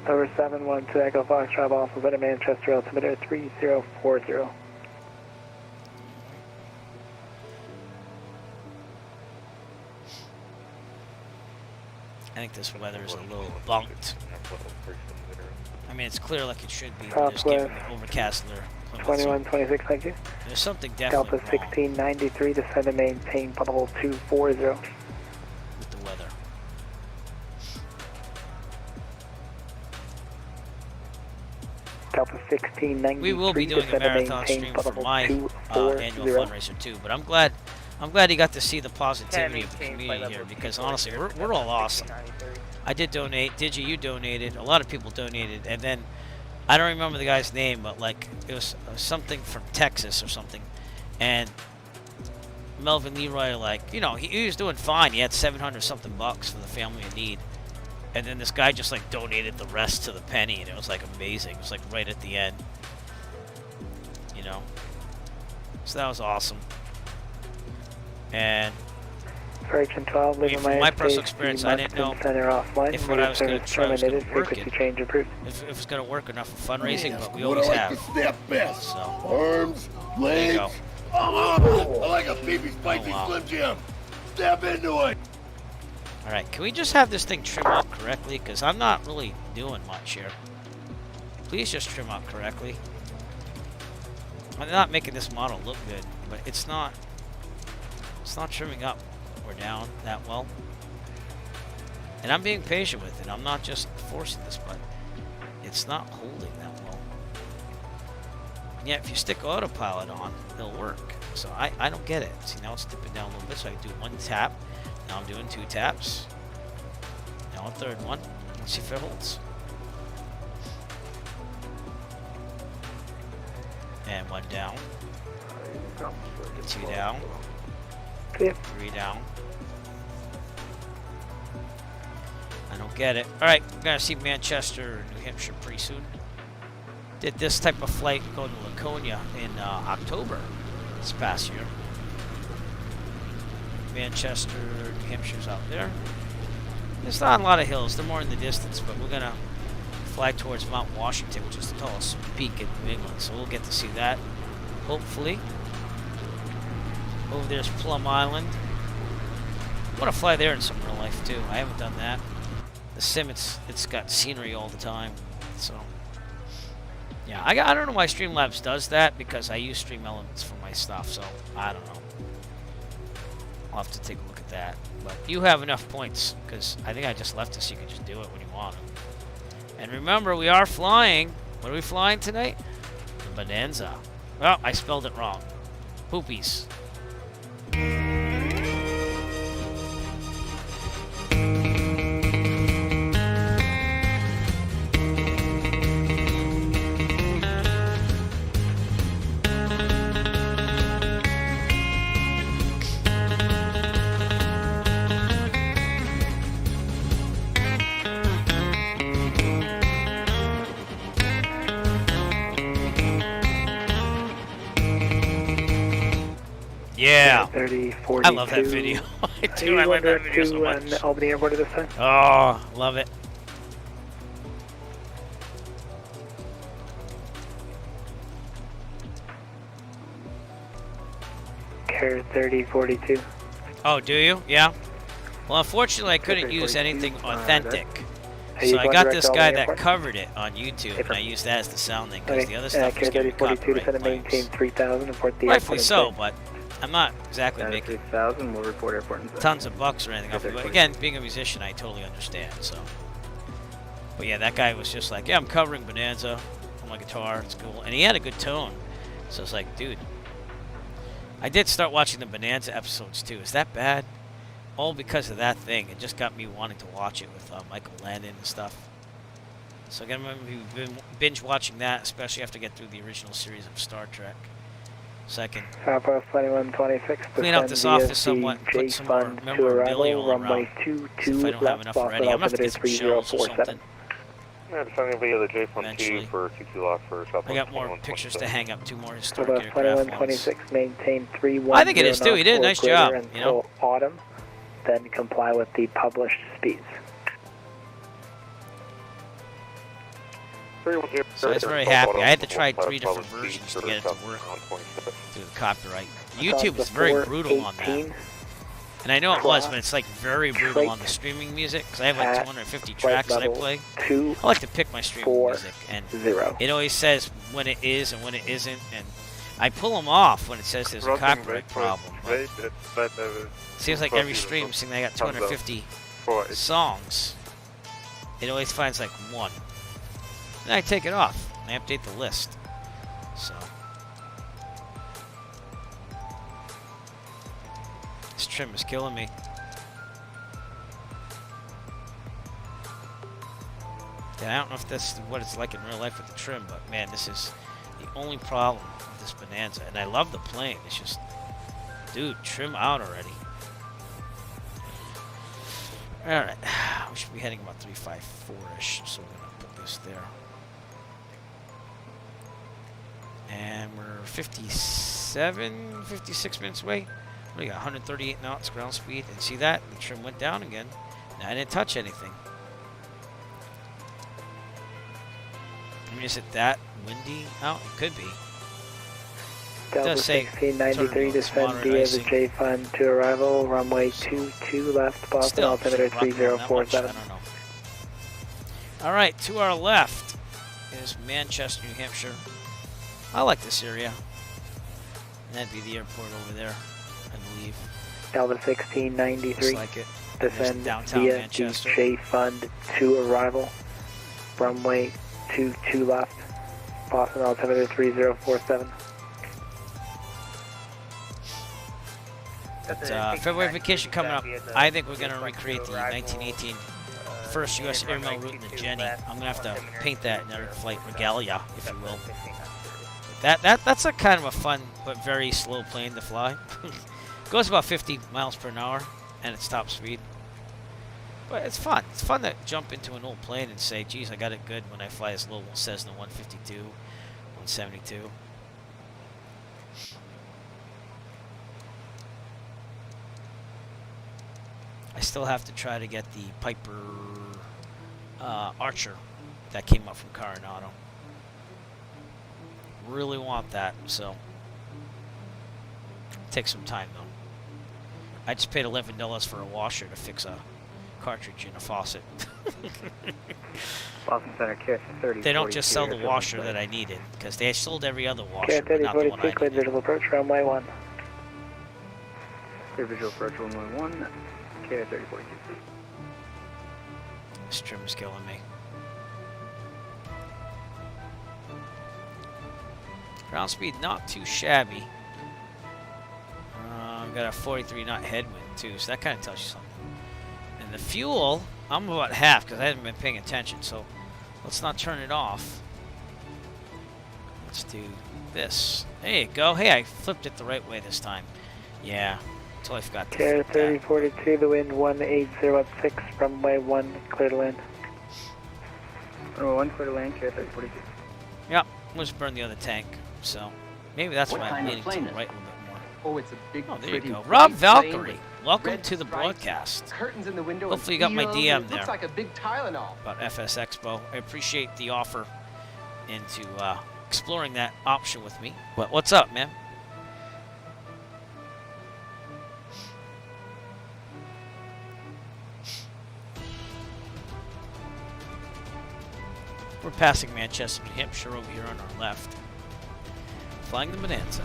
S2: Over 712 Echo Foxtrot, also at Manchester, altimeter 3040.
S1: I think this weather is a little bunked. I mean, it's clear like it should be, but it's giving me overcast there.
S2: 2126, thank you.
S1: There's something
S2: Delta
S1: definitely wrong
S2: 1693, descend and maintain level 240.
S1: with the weather.
S2: Delta 1693,
S1: We will be doing a
S2: descend and
S1: marathon
S2: maintain
S1: stream for
S2: level
S1: my
S2: 240.
S1: annual fundraiser too. But I'm glad you got to see the positivity of the community here, because honestly, we're all awesome. I did donate. Digi, you donated. A lot of people donated, and then I don't remember the guy's name, but like it was something from Texas or something, and Melvin Leroy, like, you know, he was doing fine. He had 700 something bucks for the family in need, and then this guy just like donated the rest to the penny, and it was like amazing. It was like right at the end, you know. So that was awesome. And
S2: Correction 12, leaving
S1: from
S2: my
S1: my personal
S2: airspace,
S1: experience,
S2: you
S1: I
S2: must
S1: didn't know
S2: center offline.
S1: if what I was going to
S2: Service
S1: try was going
S2: terminated,
S1: to work.
S2: frequency change approved.
S1: If it was going to work enough for fundraising, but we
S4: What
S1: always
S4: I like
S1: have.
S4: to snap best.
S1: So
S4: Arms,
S1: there you
S4: legs.
S1: go.
S4: I like a baby spicy
S1: Oh, wow.
S4: Slim Jim. Step into it.
S1: All right, can we just have this thing trim out correctly? Because I'm not really doing much here. Please just trim out correctly. I'm not making this model look good, but it's not trimming up or down that well. And I'm being patient with it. I'm not just forcing this, but it's not holding that well. And yet, if you stick autopilot on, it'll work. So I don't get it. See, now it's dipping down a little bit, so I can do one tap. Now I'm doing 2 taps. Now a third one. Let's see if it holds. And 1 down. 2 down.
S2: Clear.
S1: 3 down. I don't get it. Alright, we're going to see Manchester, New Hampshire pretty soon. Did this type of flight going to Laconia in October this past year. Manchester, New Hampshire's out there. There's not a lot of hills. They're more in the distance, but we're going to fly towards Mount Washington, which is the tallest peak in New England. So we'll get to see that, hopefully. Over there's Plum Island. I want to fly there in some real life, too. I haven't done that. The sim, it's got scenery all the time. So, yeah, I don't know why Streamlabs does that, because I use Stream Elements for my stuff, so I don't know. I'll have to take a look at that. But you have enough points, because I think I just left it so you can just do it when you want to. And remember, we are flying. What are we flying tonight? The Bonanza. Well, I spelled it wrong. Poopies. Yeah.
S2: 30, 42.
S1: I love that video. I do. I love that video so much.
S2: Albany Airport at this time.
S1: Oh, love it.
S2: Care 30, 42.
S1: Oh, do you? Yeah. Well, unfortunately, I couldn't use anything authentic. So I got this guy that covered it on YouTube, and I used that as the sounding, because the other stuff was getting copyright claims.
S2: Maintain 3000 and report the
S1: Rightfully so, but I'm not exactly making
S2: 3000. We'll report airport in
S1: tons of bucks or anything off of it. But again, being a musician, I totally understand. So, but yeah, that guy was just like, yeah, I'm covering Bonanza on my guitar. It's cool, and he had a good tone. So it's like, dude, I did start watching the Bonanza episodes too. Is that bad? All because of that thing. It just got me wanting to watch it with Michael Landon and stuff. So again, we've been binge watching that, especially after I get through the original series of Star Trek. So I can
S2: Southwest 2126.
S1: clean up this office somewhat, put some more memorabilia all around. If I don't have enough already, I'm going to have to get some shells or something.
S7: Yeah, descending via the J-Fund
S1: Eventually.
S7: 2 for TQ lock for Southwest.
S1: I got more pictures to hang up, 2 more historic
S2: Southwest
S1: aircraft ones.
S2: 2126. Maintain 31.
S1: I think it is too. He did a nice job, you know.
S2: Until autumn, then comply with the published speeds.
S1: So I was very happy. I had to try 3 different versions to get it to work through the copyright. YouTube is very brutal on that. And I know it was, but it's like very brutal on the streaming music, because I have like 250 tracks that I play. I like to pick my streaming music, and it always says when it is and when it isn't, and I pull them off when it says there's a copyright problem. But it seems like every stream, seeing they got 250 songs, it always finds like 1. Then I take it off, and I update the list. So this trim is killing me. Yeah, I don't know if that's what it's like in real life with the trim, but man, this is the only problem with this Bonanza. And I love the plane. It's just, dude, trim out already. Alright, we should be heading about 354-ish, so we're going to put this there. And we're 57, 56 minutes away. We got 138 knots ground speed, and see that? The trim went down again. Now I didn't touch anything. I mean, is it that windy out? It could be. It does say
S2: 1693, descend via the J-Fund to arrival, runway 22 left, Boston, altimeter 3047.
S1: I don't know. Alright, to our left is Manchester, New Hampshire. I like this area. And that'd be the airport over there, I believe.
S2: Delta 1693,
S1: Looks like it.
S2: descend
S1: downtown
S2: via
S1: Manchester.
S2: the J-Fund to arrival, runway 22 left, Boston, altimeter 3047.
S1: February vacation coming up. I think we're going to recreate the 1918 first U.S. airmail route in the Jenny. I'm going to have to paint that in our flight regalia, if you will. That's a kind of a fun but very slow plane to fly. Goes about 50 miles per hour and it's top speed. But it's fun. It's fun to jump into an old plane and say, geez, I got it good when I fly this little Cessna 152, 172. I still have to try to get the Piper Archer that came up from Coronado. Really want that, so take some time though. I just paid $11 for a washer to fix a cartridge in a faucet.
S2: Boston Center, KEFK 30.
S1: They don't just sell the washer that I needed, because they sold every other washer, but
S2: KEFK
S1: not the one I
S2: 3042, clear
S1: needed.
S2: visual approach, runway 1. Clear visual approach, runway 1, KEFK 3042.
S1: This trim is killing me. Ground speed not too shabby. I've got a 43 knot headwind too, so that kind of tells you something. And the fuel, I'm about half because I haven't been paying attention, so let's not turn it off. Let's do this. There you go. Hey, I flipped it the right way this time. Yeah, totally forgot to flip
S2: KEFK
S1: that.
S2: 3042, the wind 180 runway 1, clear to land. Runway 1, clear to land, KEFK 3042.
S1: Yep, we'll just burn the other tank. So maybe that's
S6: What
S1: why I'm
S6: kind of
S1: leaning to
S6: plane
S1: the
S6: is
S1: right a
S6: it?
S1: little bit more.
S6: Oh, it's a big,
S1: Oh, there you
S6: pretty
S1: go.
S6: white
S1: Rob
S6: plane
S1: Valkyrie,
S6: with
S1: welcome
S6: red
S1: to the
S6: stripes,
S1: broadcast.
S6: Curtains in the window.
S1: Hopefully
S6: and
S1: you got my
S6: wheels.
S1: DM
S6: It
S1: there.
S6: looks like a big Tylenol.
S1: About FS Expo. I appreciate the offer into exploring that option with me. What's up, man? We're passing Manchester, New Hampshire over here on our left. Flying the Bonanza.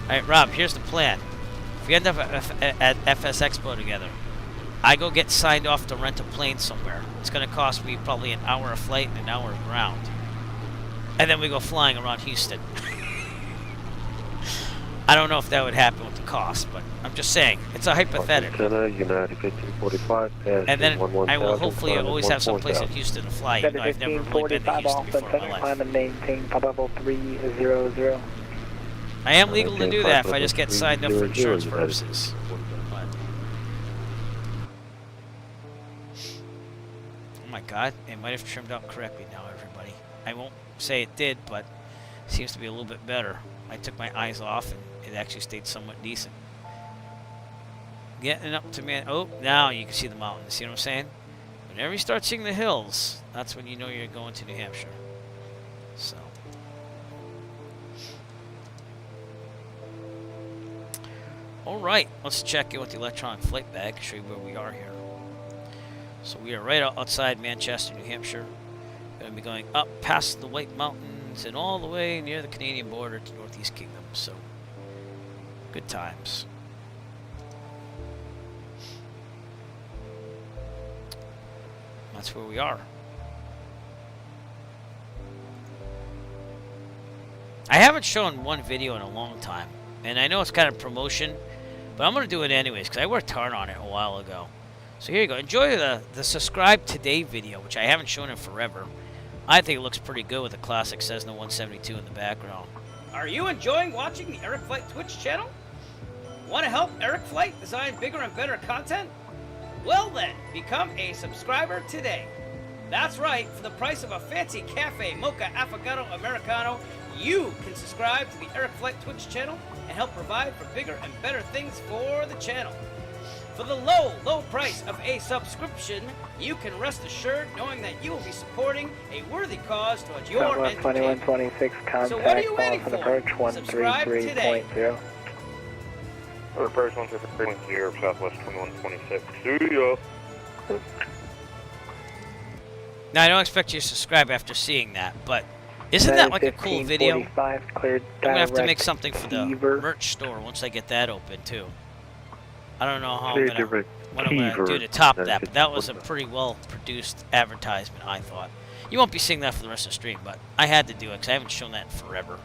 S1: Alright, Rob, here's the plan. If we end up at FS Expo together, I go get signed off to rent a plane somewhere. It's going to cost me probably an hour of flight and an hour of ground. And then we go flying around Houston. I don't know if that would happen with the cost, but I'm just saying. It's a hypothetical.
S7: United 1545,
S1: And then I will hopefully always have some place in Houston to fly. Even though I've never really been to Houston before in my life.
S2: Climb and maintain level 300.
S1: I am legal to do that if I just get signed up for insurance purposes. But, oh my god, it might have trimmed out correctly now, everybody. I won't say it did, but it seems to be a little bit better. I took my eyes off and it actually stayed somewhat decent. Getting up to man. Oh, now you can see the mountains. See what I'm saying? Whenever you start seeing the hills, that's when you know you're going to New Hampshire. So. Alright, let's check in with the electronic flight bag, show you where we are here. So we are right outside Manchester, New Hampshire. Going to be going up past the White Mountains and all the way near the Canadian border to Northeast Kingdom. So, good times. That's where we are. I haven't shown one video in a long time. And I know it's kind of promotion, but I'm going to do it anyways because I worked hard on it a while ago. So here you go. Enjoy the subscribe today video, which I haven't shown in forever. I think it looks pretty good with the classic Cessna 172 in the background. Are you enjoying watching the Eric Flight Twitch channel? Want to help Eric Flight design bigger and better content? Well then, become a subscriber today. That's right, for the price of a fancy cafe, mocha, affogato, americano, you can subscribe to the Eric Flight Twitch channel and help provide for bigger and better things for the channel. For the low price of a subscription, you can rest assured knowing that you will be supporting a worthy cause towards your
S2: Southwest
S1: entertainment.
S2: 2126, contact
S1: So what are you waiting
S2: Boston
S1: for?
S2: approach
S1: Subscribe today.
S2: 133.0.
S7: Approach 133.0, Southwest 2126. See ya.
S1: Now, I don't expect you to subscribe after seeing that, but isn't that like a cool video? I'm
S2: 1545, cleared
S1: going to have to
S2: direct
S1: make something for the
S2: Beaver.
S1: merch store once I get that open, too. I don't know how
S7: Clear
S1: I'm going to do to top that, but that was a pretty well-produced advertisement, I thought. You won't be seeing that for the rest of the stream, but I had to do it because I haven't shown that in forever.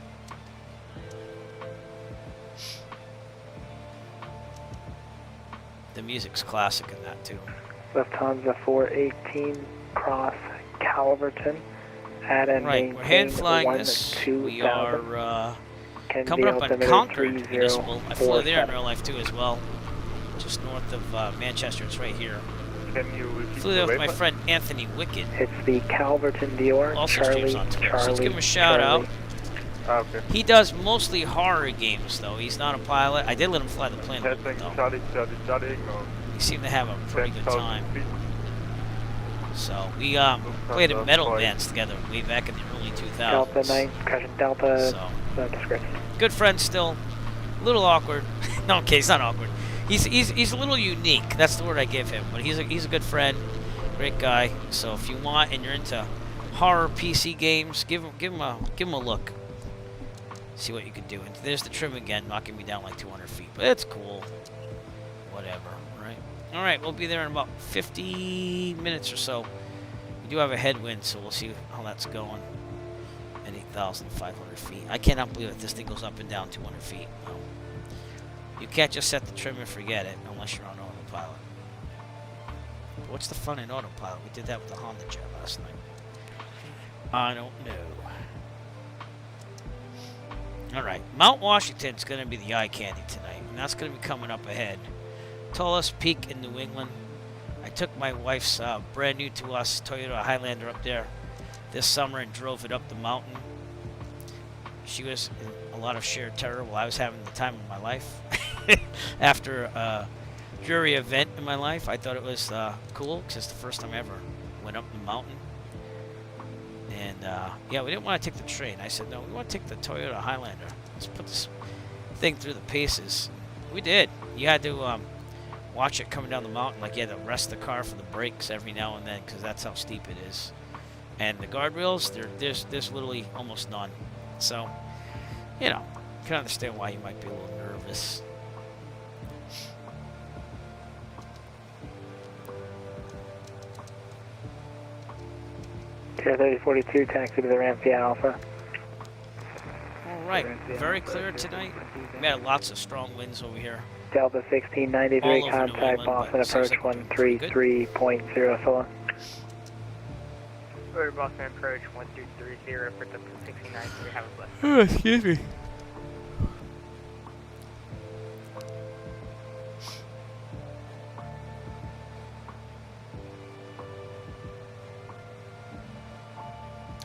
S1: The music's classic in that, too.
S2: Lufthansa 418, cross Calverton. Add and
S1: Right, we're hand
S2: maintain
S1: flying this. We are coming up on Concord Municipal. I flew there in real life, too, as well. Just north of Manchester. It's right here.
S7: Can you repeat
S1: Flew
S7: the
S1: there with my
S7: waypoint?
S1: friend Anthony Wicked.
S2: It's the Calverton Dior,
S1: Also streams
S2: Charlie,
S1: on Twitter. So
S2: Charlie,
S1: let's give him a shout
S2: Charlie.
S1: out.
S7: Ah, okay.
S1: He does mostly horror games, though. He's not a pilot. I did let him fly the plane a little bit,
S7: Testing,
S1: though.
S7: Charlie, no.
S1: He seemed to have a pretty good
S7: 10,000
S1: time.
S7: feet.
S1: So we played in metal bands together way back in the early 2000s.
S2: Delta 9, crashing Delta,
S1: So
S2: disgrace.
S1: good friend still. A little awkward. No, okay, he's not awkward. He's a little unique. That's the word I give him. But he's a good friend, great guy. So if you want and you're into horror PC games, give him a look. See what you can do. And there's the trim again, knocking me down like 200 feet. But it's cool. Whatever, right? All right, we'll be there in about 50 minutes or so. We do have a headwind, so we'll see how that's going. At 8,500 feet. I cannot believe that this thing goes up and down 200 feet. No. You can't just set the trim and forget it unless you're on autopilot. But what's the fun in autopilot? We did that with the HondaJet last night. I don't know. Alright, Mount Washington's going to be the eye candy tonight, and that's going to be coming up ahead. Tallest peak in New England. I took my wife's brand new to us Toyota Highlander up there this summer and drove it up the mountain. She was in a lot of sheer terror while I was having the time of my life. After a dreary event in my life, I thought it was cool because it's the first time I ever went up the mountain. And yeah, we didn't want to take the train. I said, no, we want to take the Toyota Highlander. Let's put this thing through the paces. We did. You had to watch it coming down the mountain. Like, you had to rest the car for the brakes every now and then because that's how steep it is. And the guardrails, there's literally almost none. So, you know, you can understand why you might be a little nervous.
S2: Tier 3042, taxi to the ramp via Alpha.
S1: All right, very clear tonight. We had lots of strong winds over here.
S2: Delta 1693,
S1: All over New
S2: contact
S1: England,
S2: Boston
S1: but it seems
S2: approach
S1: like we're doing pretty
S2: 133.0 solo.
S8: Boston approach 1230 for Delta 1693, have a blessed.
S1: Oh, excuse me.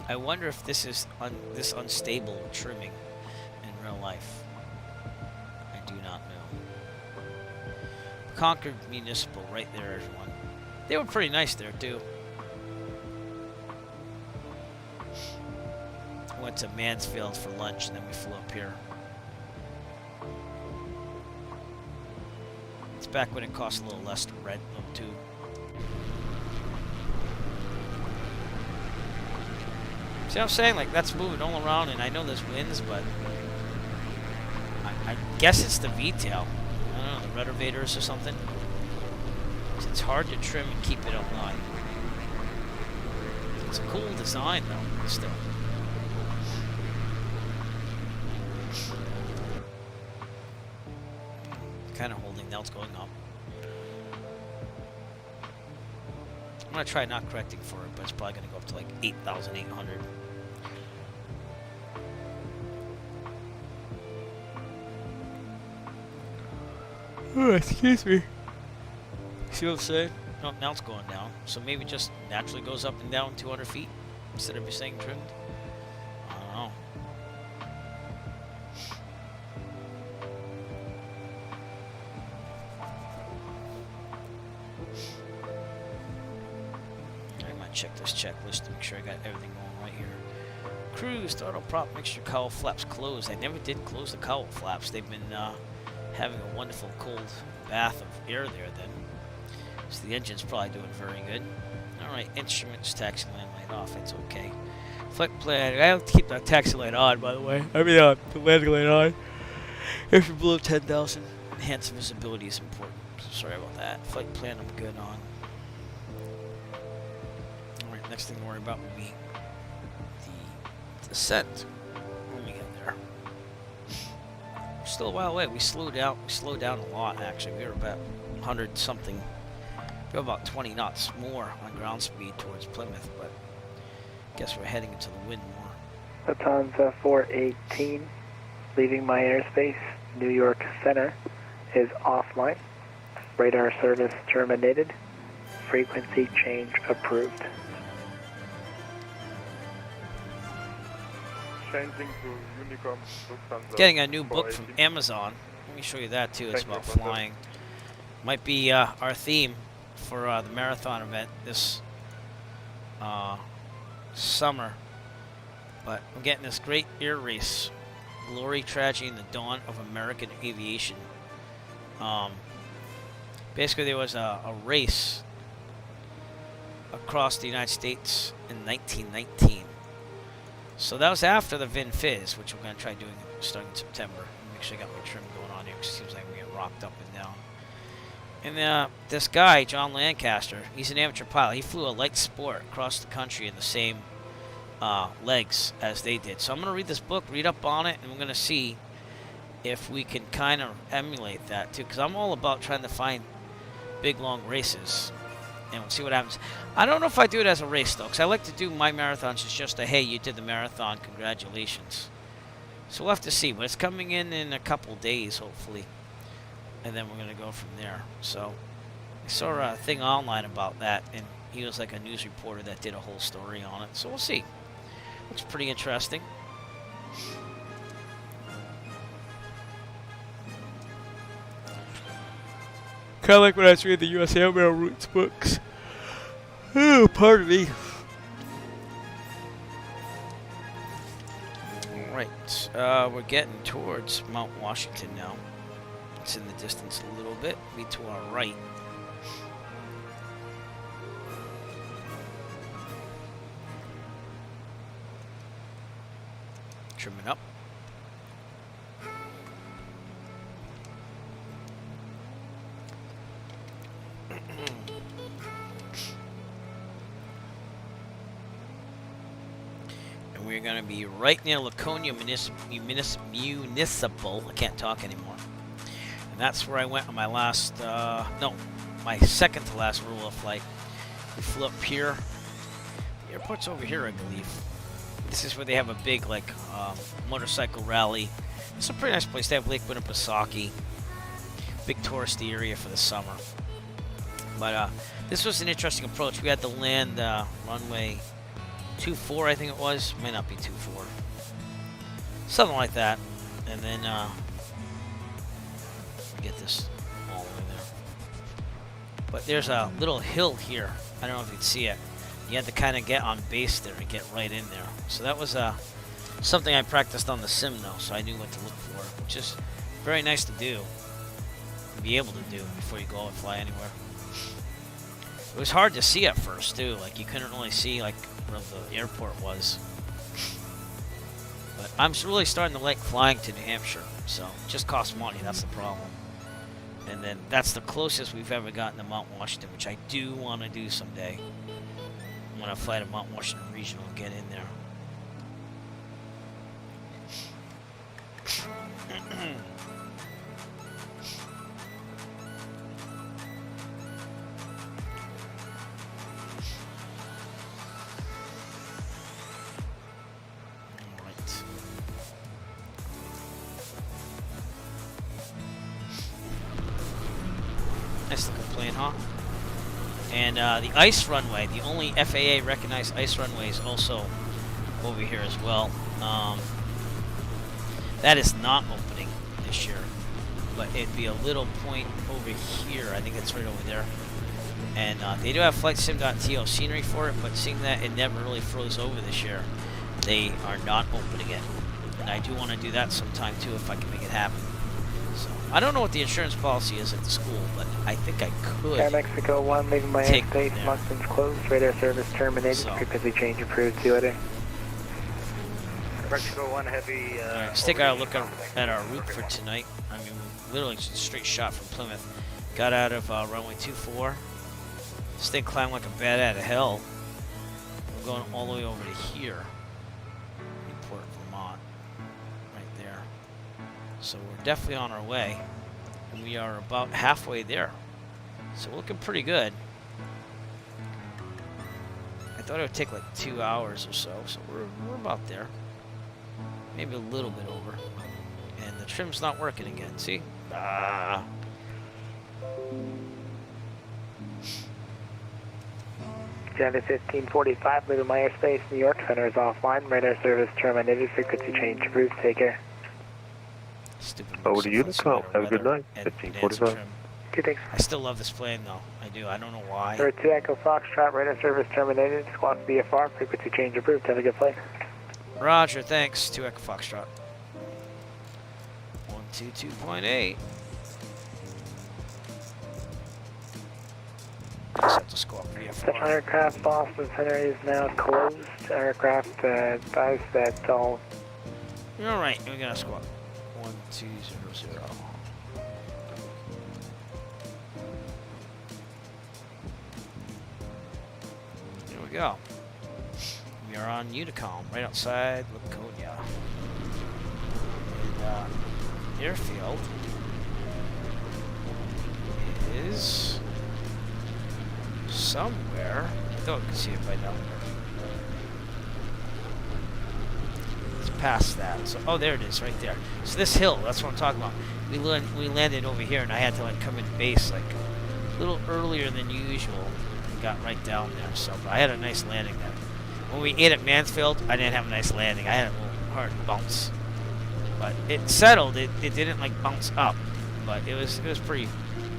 S1: I wonder if this is this unstable trimming in real life. I do not know. Concord Municipal, right there, everyone. They were pretty nice there too. Went to Mansfield for lunch and then we flew up here. It's back when it cost a little less to rent them too. See what I'm saying? Like, that's moving all around, and I know there's winds, but I guess it's the V-tail. I don't know, the renovators or something. It's hard to trim and keep it up line. It's a cool design, though, still. Kind of holding, now it's going up. I'm going to try not correcting for it, but it's probably going to go up to like 8,800. Oh, excuse me. See what I'm saying? No, now it's going down. So maybe it just naturally goes up and down 200 feet instead of staying trimmed. I don't know. I might check this checklist to make sure I got everything going right here. Cruise, throttle prop, mixture cowl flaps closed. I never did close the cowl flaps. They've been having a wonderful cold bath of air there then. So the engine's probably doing very good. Alright, instruments, taxi line light off, it's okay. Flight plan, I have to keep that taxi light on, by the way. I mean, the landing light on. If you're below 10,000, enhanced visibility is important. So sorry about that. Flight plan I'm good on. Alright, next thing to worry about would be the descent when we get there. We're still a while away. We slowed down a lot, actually. We were about 100 something. We have about 20 knots more on ground speed towards Plymouth, but I guess we're heading into the wind more.
S2: Lufthansa 418, leaving my airspace. New York Center is offline. Radar service terminated. frequency change approved.
S7: Changing to Unicom Lufthansa.
S1: Getting a new book from
S7: 480.
S1: Amazon. Let me show you that too. It's
S7: Thank you,
S1: about
S7: Bonanza.
S1: flying. Might be our theme for the marathon event this summer. But I'm getting this great air race, Glory, Tragedy, and the Dawn of American Aviation. Basically, there was a race across the United States in 1919. So that was after the Vin Fizz, which we're going to try doing starting in September. Make sure I got my trim going on here, because it seems like we get rocked up and down. And this guy, John Lancaster, he's an amateur pilot. He flew a light sport across the country in the same legs as they did. So I'm going to read this book, read up on it, and we're going to see if we can kind of emulate that too. Because I'm all about trying to find big, long races. And we'll see what happens. I don't know if I do it as a race, though, because I like to do my marathons as just a, hey, you did the marathon, congratulations. So we'll have to see. But it's coming in a couple days, hopefully. And then we're going to go from there. So I saw a thing online about that, and he was like a news reporter that did a whole story on it. So we'll see. Looks pretty interesting. Kind of like when I was reading the U.S. Airmail Routes books. Oh, pardon me. Alright, we're getting towards Mount Washington now. It's in the distance a little bit. Be to our right. Trimming up. And we're going to be right near Laconia Municipal. I can't talk anymore. And that's where I went on my last, my second to last Rula flight. We flew up here. The airport's over here, I believe. This is where they have a big, like, motorcycle rally. It's a pretty nice place. They have Lake Winnipesaukee. Big touristy area for the summer. But this was an interesting approach. We had to land runway 24, I think it was. Might not be 24. Something like that. And then get this all the way there. But there's a little hill here. I don't know if you can see it. You had to kind of get on base there and get right in there. So that was something I practiced on the sim, though, so I knew what to look for, which is very nice to do, to be able to do before you go and fly anywhere. It was hard to see at first, too. Like, you couldn't really see, like, where the airport was. But I'm really starting to like flying to New Hampshire, so it just costs money. That's the problem. And then that's the closest we've ever gotten to Mount Washington, which I do want to do someday. I'm going to fly to Mount Washington Regional and get in there. Alright. Nice looking plane, huh? And the ice runway, the only FAA recognized ice runway, is also over here as well. That is not opening this year, but it'd be a little point over here. I think it's right over there. And they do have FlightSim.to scenery for it, but seeing that it never really froze over this year, they are not opening it. And I do want to do that sometime too if I can make it happen. So I don't know what the insurance policy is at the school, but I think I could.
S2: Air Mexico 1, leaving my airspace, Moncton's closed, radar service terminated, frequency change approved, COD.
S8: Mexico 1 heavy.
S1: Alright, let's take a look at our route for tonight. I mean, literally just a straight shot from Plymouth. Got out of runway 24. This thing climbed like a bat out of hell. We're going all the way over to here. Newport, Vermont. Right there. So we're definitely on our way. And we are about halfway there. So we're looking pretty good. I thought it would take like 2 hours or so. So we're about there. Maybe a little bit over. And the trim's not working again. See? Ah.
S2: United 1545, leaving my airspace. New York Center is offline. Radar service terminated. Frequency change approved. Take care.
S1: Stupid.
S7: Over to Unicom. Have a good night.
S1: and
S7: 1545.
S1: trim.
S2: Good, thanks.
S1: I still love this plane though. I do. I don't know why.
S2: Number 2 Echo Foxtrot, radar service terminated. Squawk VFR, frequency change approved. Have a good flight.
S1: Roger, thanks. 2 Echo Foxtrot. 122.8. Just have to squawk
S2: Central
S1: VFR.
S2: aircraft, Boston Center is now closed. Aircraft advised that all.
S1: You're all right. We're gonna squawk. 1200. Here we go. We are on Unicom, right outside Laconia. And airfield is somewhere. I thought I could see it by down there. It's past that. So, oh, there it is, right there. So this hill, that's what I'm talking about. We landed over here, and I had to like come in base like a little earlier than usual. And got right down there. So but I had a nice landing there. When we ate at Mansfield, I didn't have a nice landing. I had a little hard bounce, but it settled. It didn't like bounce up, but it was pretty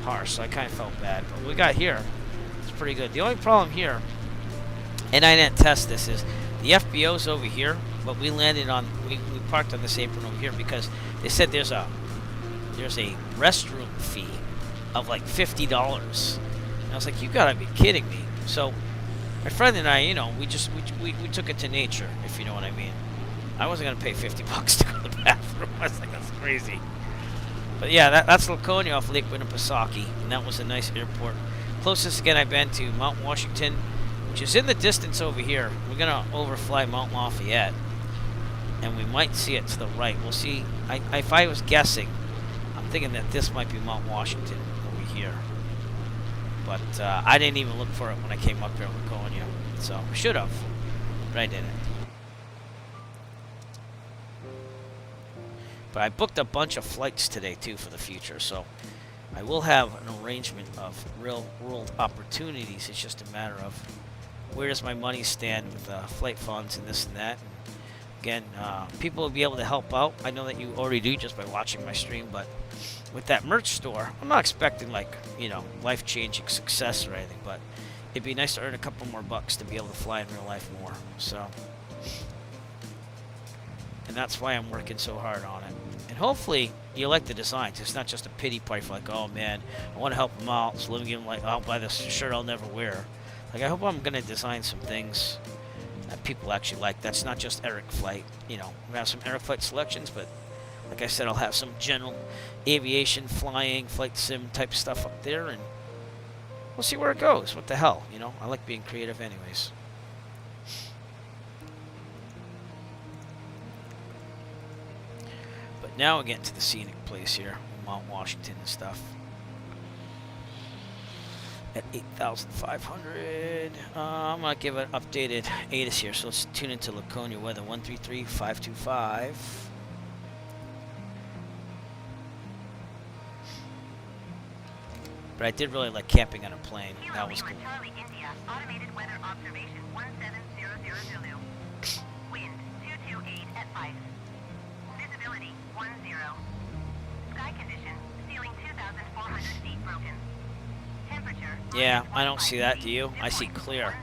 S1: harsh. So I kind of felt bad. But we got here. It's pretty good. The only problem here, and I didn't test this, is the FBO's over here, but we landed on we parked on this apron over here because they said there's a restroom fee of like $50. And I was like, you gotta be kidding me. So my friend and I, you know, we took it to nature, if you know what I mean. I wasn't gonna pay $50 to go to the bathroom. I was like, that's crazy. But yeah, that's Laconia off Lake Winnipesaukee, and that was a nice airport. Closest again I've been to Mount Washington, which is in the distance over here. We're gonna overfly Mount Lafayette, and we might see it to the right. We'll see. If I was guessing, I'm thinking that this might be Mount Washington over here. But I didn't even look for it when I came up here in Laconia. So, I should have, but I didn't. But I booked a bunch of flights today, too, for the future. So, I will have an arrangement of real-world opportunities. It's just a matter of where does my money stand with flight funds and this and that. And again, people will be able to help out. I know that you already do just by watching my stream, but with that merch store, I'm not expecting like, you know, life-changing success or anything, but it'd be nice to earn a couple more bucks to be able to fly in real life more. So, and that's why I'm working so hard on it. And hopefully you like the designs. It's not just a pity party for like, oh man, I want to help them out, so let me give them like, I'll buy this shirt I'll never wear. Like, I hope I'm gonna design some things that people actually like. That's not just Eric Flight. You know, we have some Eric Flight selections, but like I said, I'll have some general aviation, flying, flight sim type stuff up there, and we'll see where it goes. What the hell, you know? I like being creative anyways. But now we're getting to the scenic place here, Mount Washington and stuff. At 8,500. I'm going to give an updated ATIS here, so let's tune into Laconia weather. 133,525. But I did really like camping on a plane. That was cool.
S3: Charlie, India, automated weather observation 17000 Zulu. Wind 228 at 5. Visibility 10. Sky condition, ceiling 2,400 feet broken. Temperature.
S1: Yeah, I don't see that, do you? I see clear.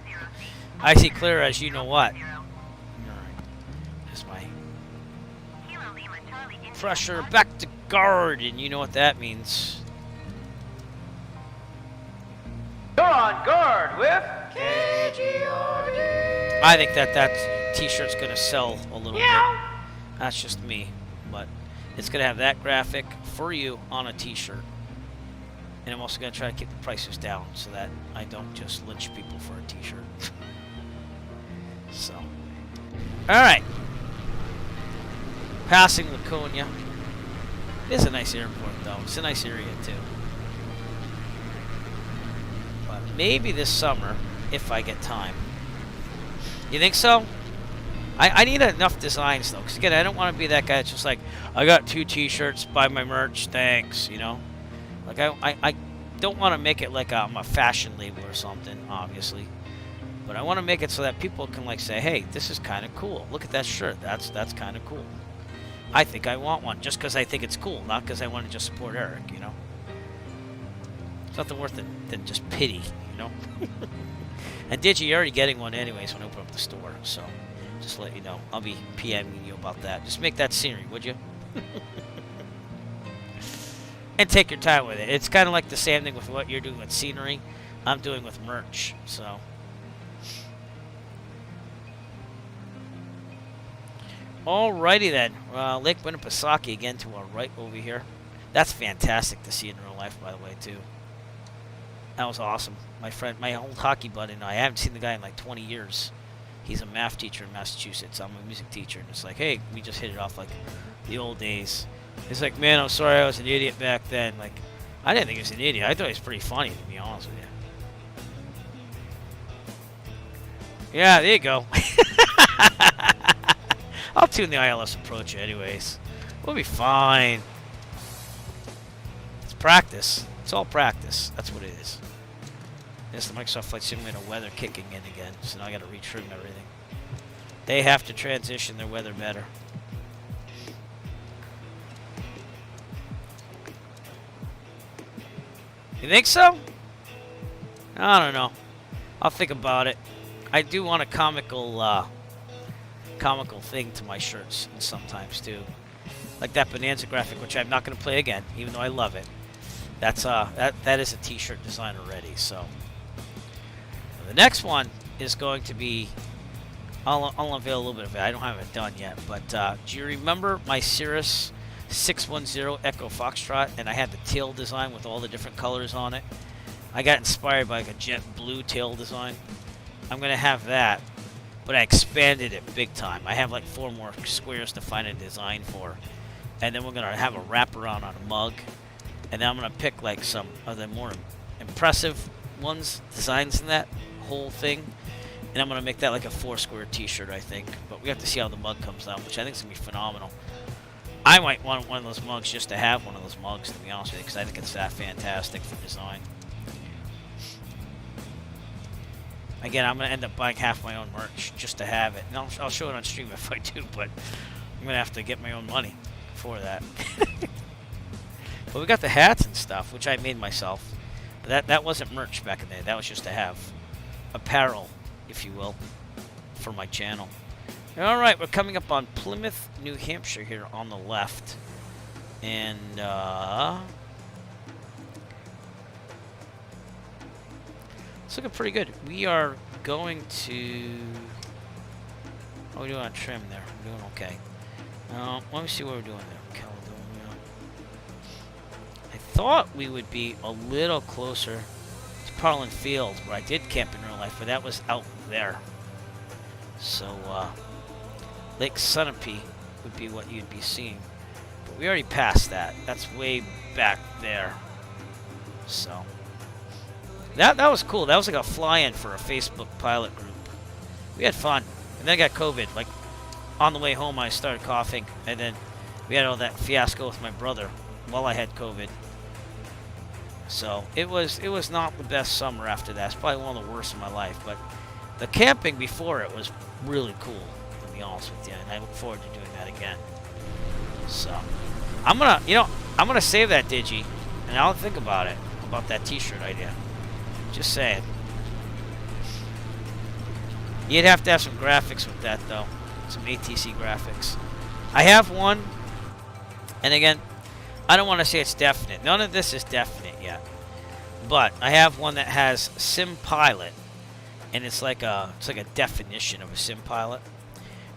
S1: I see clear as you know what. Here's my pressure back to guard, and you know what that means.
S6: You're on guard with KGRD.
S1: I think that t-shirt's gonna sell a little bit. That's just me, but it's gonna have that graphic for you on a t-shirt. And I'm also gonna try to keep the prices down so that I don't just lynch people for a t-shirt. So, all right. Passing Laconia. It is a nice airport, though. It's a nice area too. But maybe this summer, if I get time. You think so? I need enough designs though, because again, I don't want to be that guy that's just like, I got 2 t-shirts, buy my merch, thanks, you know? Like, I don't want to make it like I'm a fashion label or something, obviously. But I want to make it so that people can like say, hey, this is kind of cool. Look at that shirt. That's kind of cool. I think I want one just because I think it's cool, not because I want to just support Eric, you know? It's nothing worse than just pity, you know? And Digi, you're already getting one anyways when I open up the store, so just let you know. I'll be PMing you about that. Just make that scenery, would you? And take your time with it. It's kind of like the same thing with what you're doing with scenery. I'm doing with merch, so. Alrighty then. Lake Winnipesaukee again to our right over here. That's fantastic to see in real life, by the way, too. That was awesome. My friend, my old hockey buddy and I haven't seen the guy in like 20 years. He's a math teacher in Massachusetts. I'm a music teacher. And it's like, hey, we just hit it off like the old days. He's like, man, I'm sorry I was an idiot back then. Like, I didn't think he was an idiot. I thought he was pretty funny, to be honest with you. Yeah, there you go. I'll tune the ILS approach anyways. We'll be fine. It's practice. It's all practice. That's what it is. There's the Microsoft Flight Simulator weather kicking in again. So now I got to retrim everything. They have to transition their weather better. You think so? I don't know. I'll think about it. I do want a comical thing to my shirts sometimes too, like that Bonanza graphic, which I'm not going to play again, even though I love it. That's that is a T-shirt design already. So the next one is going to be. I'll unveil a little bit of it. I don't have it done yet, but do you remember my Cirrus 610 Echo Foxtrot? And I had the tail design with all the different colors on it. I got inspired by like a jet blue tail design. I'm gonna have that, but I expanded it big time. I have like 4 more squares to find a design for, and then we're gonna have a wraparound on a mug, and then I'm gonna pick like some of the more impressive designs in that whole thing, and I'm gonna make that like a 4-square T-shirt, I think. But we have to see how the mug comes out, which I think is gonna be phenomenal. I might want one of those mugs just to have one of those mugs, to be honest with you, because I think it's that fantastic for design. Again, I'm going to end up buying half my own merch just to have it. And I'll show it on stream if I do, but I'm going to have to get my own money for that. But we got the hats and stuff, which I made myself. But that wasn't merch back in the day. That was just to have apparel, if you will, for my channel. All right, we're coming up on Plymouth, New Hampshire here on the left. And, it's looking pretty good. We are going to... How are we doing on trim there? We're doing okay. Let me see what we're doing there. Caledonia. I thought we would be a little closer to Parlin Field, where I did camp in real life, but that was out there. So, Lake Sunapee would be what you'd be seeing. But we already passed that. That's way back there. So... That was cool. That was like a fly-in for a Facebook pilot group. We had fun. And then I got COVID. Like, on the way home, I started coughing. And then we had all that fiasco with my brother while I had COVID. So, it was not the best summer after that. It's probably one of the worst in my life. But the camping before it was really cool, to be honest with you. And I look forward to doing that again. So, I'm gonna save that Digi. And I'll think about it. About that T-shirt idea. Just saying. You'd have to have some graphics with that, though. Some ATC graphics. I have one. And again, I don't want to say it's definite. None of this is definite yet. But I have one that has Sim Pilot. And it's like a definition of a Sim Pilot.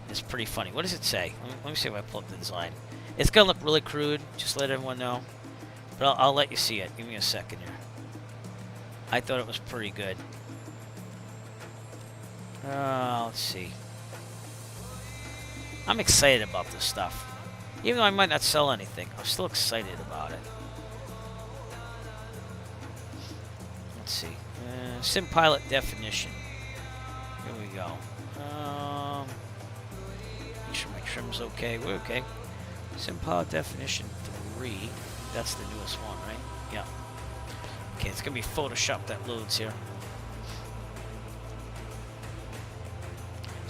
S1: It's pretty funny. What does it say? Let me see if I pull up the design. It's going to look really crude. Just let everyone know. But I'll let you see it. Give me a second here. I thought it was pretty good. Let's see. I'm excited about this stuff. Even though I might not sell anything, I'm still excited about it. Let's see. Sim Pilot definition. Here we go. Make sure my trim's okay. We're okay. Sim Pilot definition 3. That's the newest one, right? Yeah. Okay, it's going to be Photoshop that loads here.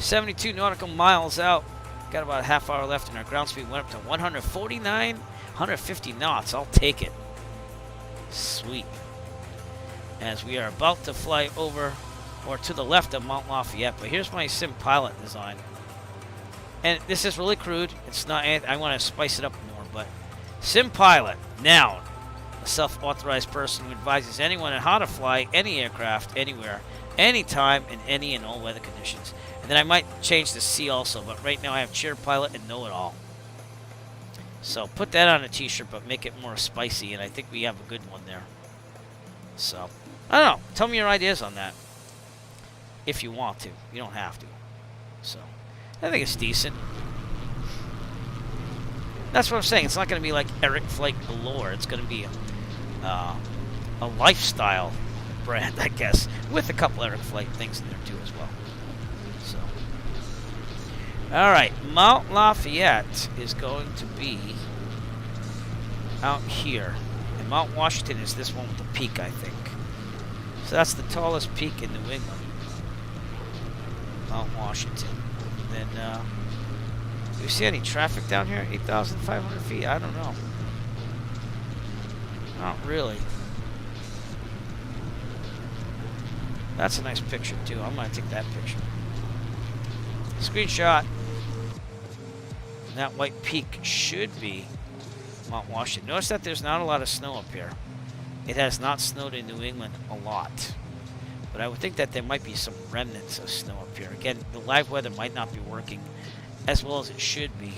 S1: 72 nautical miles out. Got about a half hour left, and our ground speed went up to 149, 150 knots. I'll take it. Sweet. As we are about to fly over or to the left of Mount Lafayette, but here's my sim pilot design. And this is really crude. It's not. I want to spice it up more, but sim pilot, noun, a self-authorized person who advises anyone on how to fly any aircraft, anywhere, anytime, in any and all weather conditions. And then I might change the C also, but right now I have chair pilot and know-it-all. So put that on a t-shirt, but make it more spicy, and I think we have a good one there. So, I don't know. Tell me your ideas on that. If you want to. You don't have to. So, I think it's decent. That's what I'm saying. It's not going to be like Eric Flight Galore. It's going to be a lifestyle brand, I guess, with a couple Eric Flight things in there too as well. So, all right, Mount Lafayette is going to be out here, and Mount Washington is this one with the peak, I think. So that's the tallest peak in New England, Mount Washington. And then, do you see any traffic down here? 8,500 feet? I don't know. Not really. That's a nice picture, too. I'm going to take that picture. Screenshot. And that white peak should be Mount Washington. Notice that there's not a lot of snow up here. It has not snowed in New England a lot. But I would think that there might be some remnants of snow up here. Again, the live weather might not be working as well as it should be.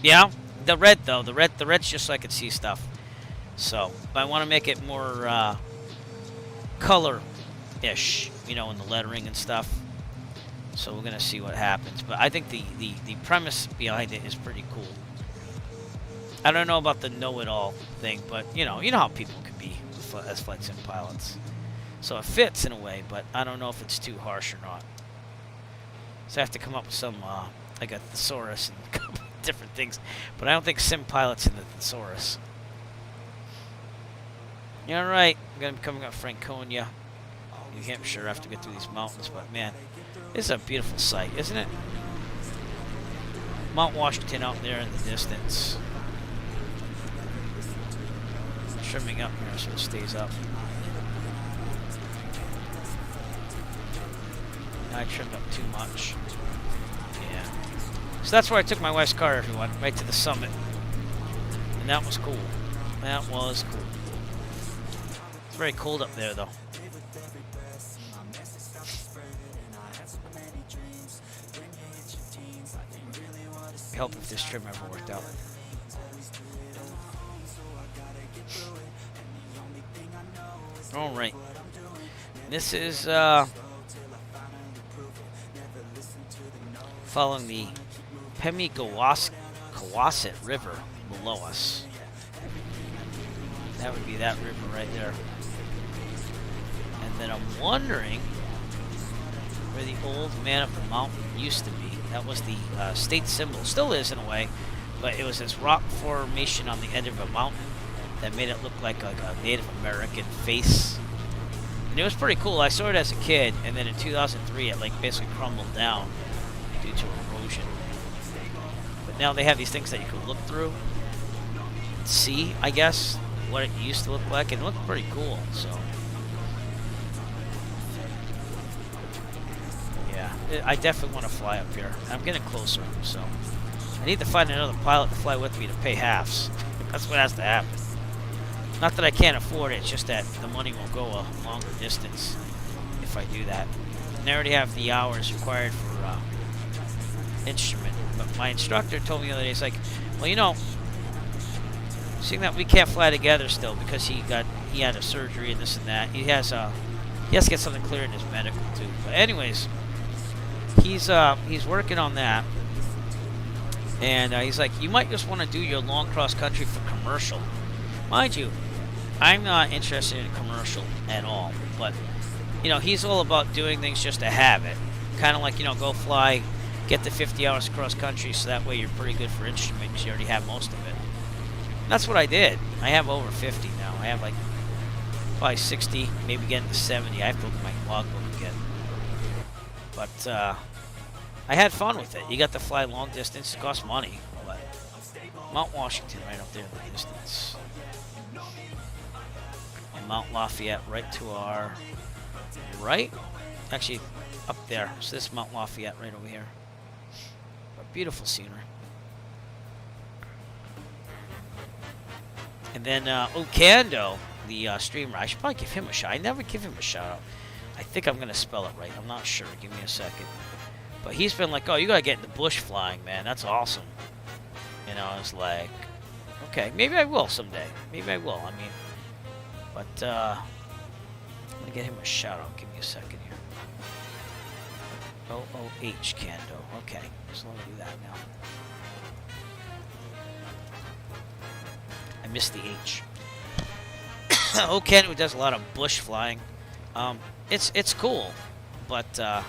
S1: Yeah, the red though. The red's just so I can see stuff. So I want to make it more color-ish, you know, in the lettering and stuff. So we're gonna see what happens. But I think the premise behind it is pretty cool. I don't know about the know-it-all thing, but you know how people can be as flight sim pilots. So it fits in a way, but I don't know if it's too harsh or not. So I have to come up with some, like a thesaurus and a couple different things. But I don't think sim pilot's in the thesaurus. Yeah, right. I'm going to be coming up Franconia, New Hampshire. I have to get through these mountains. But, man, this is a beautiful sight, isn't it? Mount Washington out there in the distance. Trimming up here so it stays up. I trimmed up too much. Yeah. So that's where I took my wife's car, everyone. Right to the summit. And that was cool. That was cool. It's very cold up there, though. Help if this trim ever worked out. Alright. This is following the Pemigewasset River below us. That would be that river right there. And then I'm wondering where the old man of the mountain used to be. That was the state symbol. Still is in a way, but it was this rock formation on the edge of a mountain that made it look like a Native American face. And it was pretty cool. I saw it as a kid, and then in 2003 it like basically crumbled down due to erosion. But now they have these things that you can look through and see, I guess, what it used to look like, and it looked pretty cool. So yeah, I definitely want to fly up here. I'm getting closer, so I need to find another pilot to fly with me to pay halves. That's what has to happen. Not that I can't afford it, it's just that the money will go a longer distance if I do that. And I already have the hours required for instrument. But my instructor told me the other day, he's like, well, you know, seeing that we can't fly together still because he had a surgery and this and that, he has to get something clear in his medical too. But anyways, he's working on that. And he's like, you might just want to do your long cross country for commercial. Mind you, I'm not interested in commercial at all, but, you know, he's all about doing things just to have it. Kind of like, you know, go fly, get the 50 hours across country, so that way you're pretty good for instruments. You already have most of it. And that's what I did. I have over 50 now. I have like probably 60, maybe getting to 70. I have to look at my logbook again. But I had fun with it. You got to fly long distance. It costs money. But Mount Washington right up there in the distance. And Mount Lafayette right to our right. Actually, up there. So this is Mount Lafayette right over here. But beautiful scenery. And then Okando, the streamer. I should probably give him a shout. I never give him a shout out. I think I'm going to spell it right. I'm not sure. Give me a second. But he's been like, oh, you got to get in the bush flying, man. That's awesome. You know, I was like, okay, maybe I will someday. Maybe I will. I mean, but I'm going to get him a shout out. Give me a second here. OOH Kando. Okay, so let me do that now. I missed the H. Oken, who does a lot of bush flying. It's cool, but I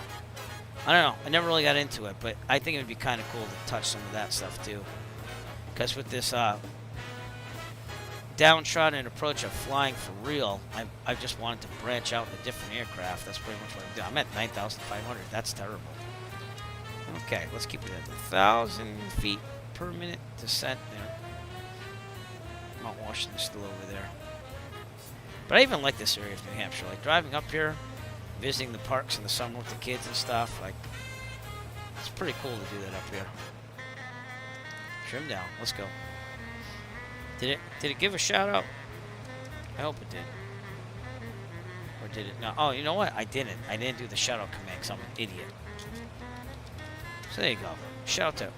S1: don't know. I never really got into it, but I think it would be kind of cool to touch some of that stuff too. Because with this downtrodden approach of flying for real, I just wanted to branch out into different aircraft. That's pretty much what I'm doing. I'm at 9,500. That's terrible. Okay, let's keep it at 1,000 feet per minute descent there. Mount Washington's still over there. But I even like this area of New Hampshire. Like driving up here, visiting the parks in the summer with the kids and stuff. Like, it's pretty cool to do that up here. Trim down. Let's go. Did it give a shout out? I hope it did. Or did it not? Oh, you know what? I didn't. I didn't do the shout out command because I'm an idiot. So there you go. Shout out.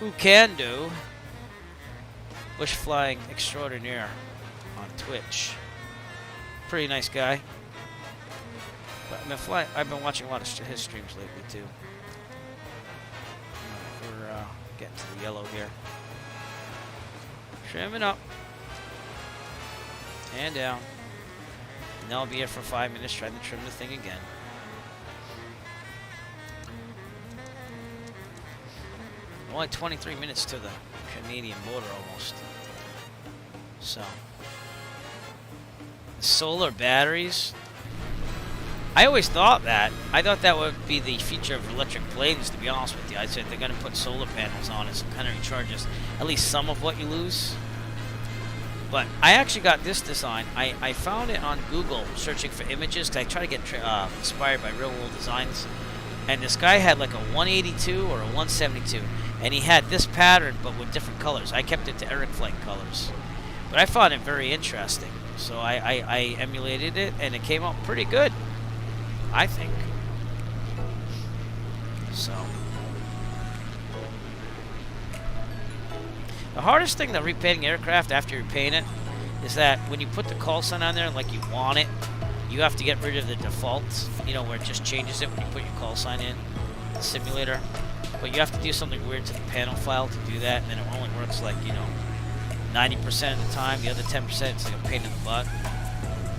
S1: Who can do? Bush flying extraordinaire on Twitch. Pretty nice guy. But I've been watching a lot of his streams lately too. We're getting to the yellow here. Trimming up. And down. And then I'll be here for 5 minutes trying to trim the thing again. Only 23 minutes to the Canadian border almost. So. Solar batteries. I always thought that. I thought that would be the feature of electric planes, to be honest with you. I said they're going to put solar panels on it, so it kind of recharges at least some of what you lose. But I actually got this design. I found it on Google searching for images, because I try to get inspired by real world designs. And this guy had like a 182 or a 172, and he had this pattern but with different colors. I kept it to Eric Flight colors. But I found it very interesting. So I emulated it, and it came out pretty good, I think. So. The hardest thing to repainting aircraft after you repaint it is that when you put the call sign on there like you want it, you have to get rid of the default, you know, where it just changes it when you put your call sign in the simulator. But you have to do something weird to the panel file to do that, and then it only works like, you know, 90% of the time. The other 10% it's like a pain in the butt.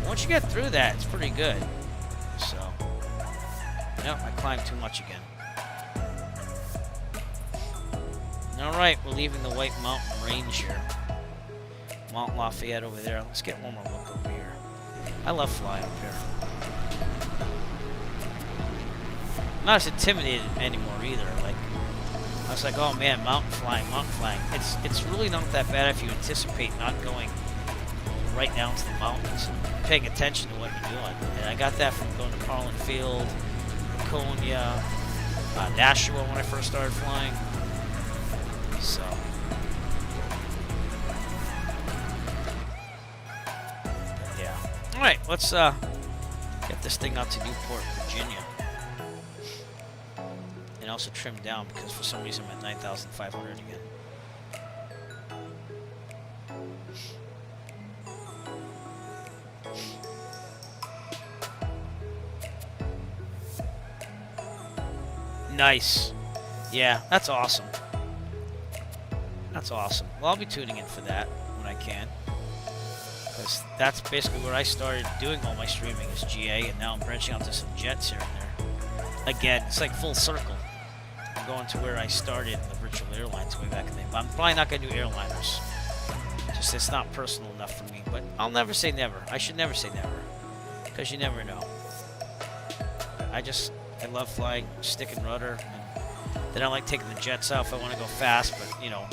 S1: Once you get through that, it's pretty good. So, no, I climbed too much again. Alright, we're leaving the White Mountain Range here. Mount Lafayette over there. Let's get one more look over here. I love flying up here. I'm not as intimidated anymore either. Like, I was like, oh man, mountain flying. It's really not that bad if you anticipate not going right down to the mountains and paying attention to what you're doing. And I got that from going to Carlin Field, Laconia, Nashua when I first started flying. So. Yeah. Alright, let's get this thing out to Newport, Virginia. And also trim down because for some reason I'm at 9,500 again. Nice. Yeah, that's awesome. That's awesome. Well, I'll be tuning in for that when I can. Because that's basically where I started doing all my streaming is GA, and now I'm branching out to some jets here and there. Again, it's like full circle. I'm going to where I started in the virtual airlines way back in the day. But I'm probably not going to do airliners. Just it's not personal enough for me. But I'll never say never. I should never say never. Because you never know. I love flying stick and rudder. And then I like taking the jets out if I want to go fast, but you know,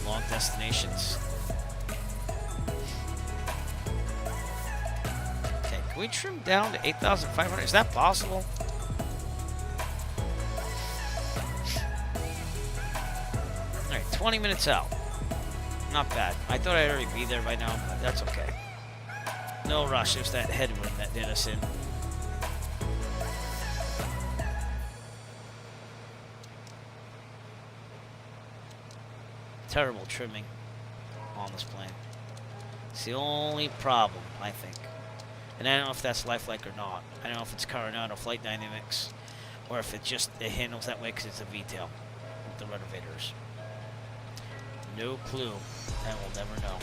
S1: long destinations. Okay, can we trim down to 8,500? Is that possible? All right, 20 minutes out. Not bad. I thought I'd already be there by now, but that's okay. No rush. It was that headwind that did us in. Terrible trimming on this plane. It's the only problem, I think. And I don't know if that's lifelike or not. I don't know if it's Coronado flight dynamics or if it just it handles that way because it's a V-tail with the ruddervators. No clue, and we'll never know.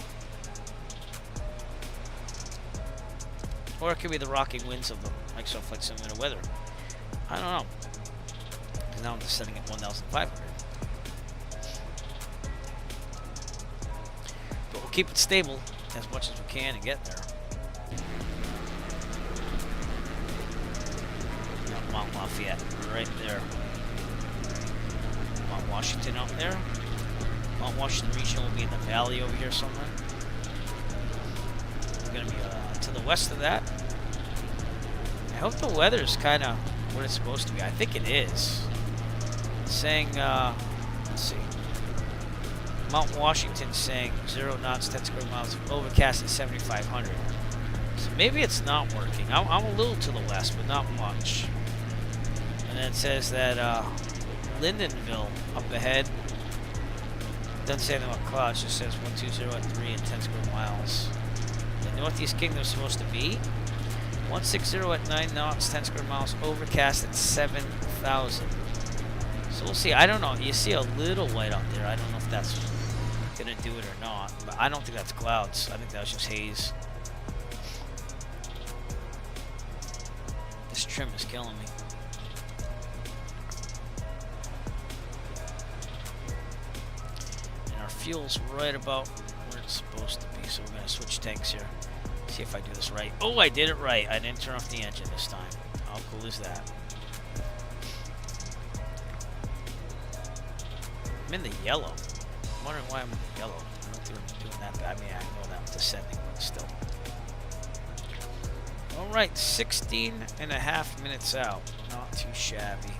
S1: Or it could be the rocking winds of the Microsoft Flight Simulator weather. I don't know. Because now I'm just setting at 1,500. But we'll keep it stable as much as we can and get there. Now Mount Lafayette, right there. Mount Washington out there. Mount Washington region will be in the valley over here somewhere. We're going to be to the west of that. I hope the weather is kind of what it's supposed to be. I think it is. It's saying, let's see. Mount Washington saying 0 knots, 10 square miles, overcast at 7,500. So maybe it's not working. I'm a little to the west, but not much. And then it says that Lindenville up ahead. Doesn't say anything about clouds, just says 120 at 3 and 10 square miles. The Northeast Kingdom is supposed to be 160 at 9 knots, 10 square miles, overcast at 7,000. So we'll see. I don't know. You see a little white out there. I don't know if that's going to do it or not. But I don't think that's clouds. I think that was just haze. This trim is killing me. Fuel's right about where it's supposed to be, so we're going to switch tanks here. See if I do this right. Oh, I did it right. I didn't turn off the engine this time. How cool is that? I'm in the yellow. I'm wondering why I'm in the yellow. I don't think I'm doing that bad. I mean, I know that I'm descending, but still. Alright, 16 and a half minutes out. Not too shabby.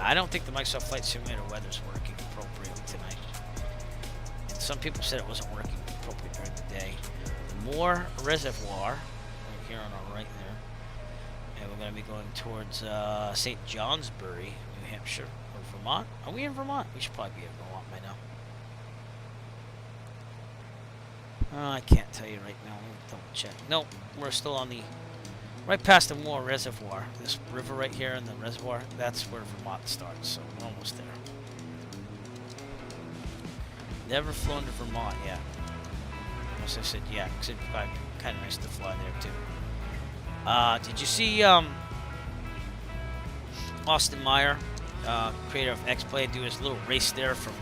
S1: I don't think the Microsoft Flight Simulator weather is working appropriately tonight. And some people said it wasn't working appropriately during the day. The Moore Reservoir, right here on our right there. And we're going to be going towards St. Johnsbury, New Hampshire, or Vermont. Are we in Vermont? We should probably be in Vermont by now. I can't tell you right now. Let me double check. Nope, we're still on the... right past the Moore Reservoir, this river right here in the reservoir, that's where Vermont starts, so we're almost there. Never flown to Vermont yet. Unless I said yeah, because it'd be kind of nice to fly there too. Did you see Austin Meyer, creator of X-Plane, do his little race there from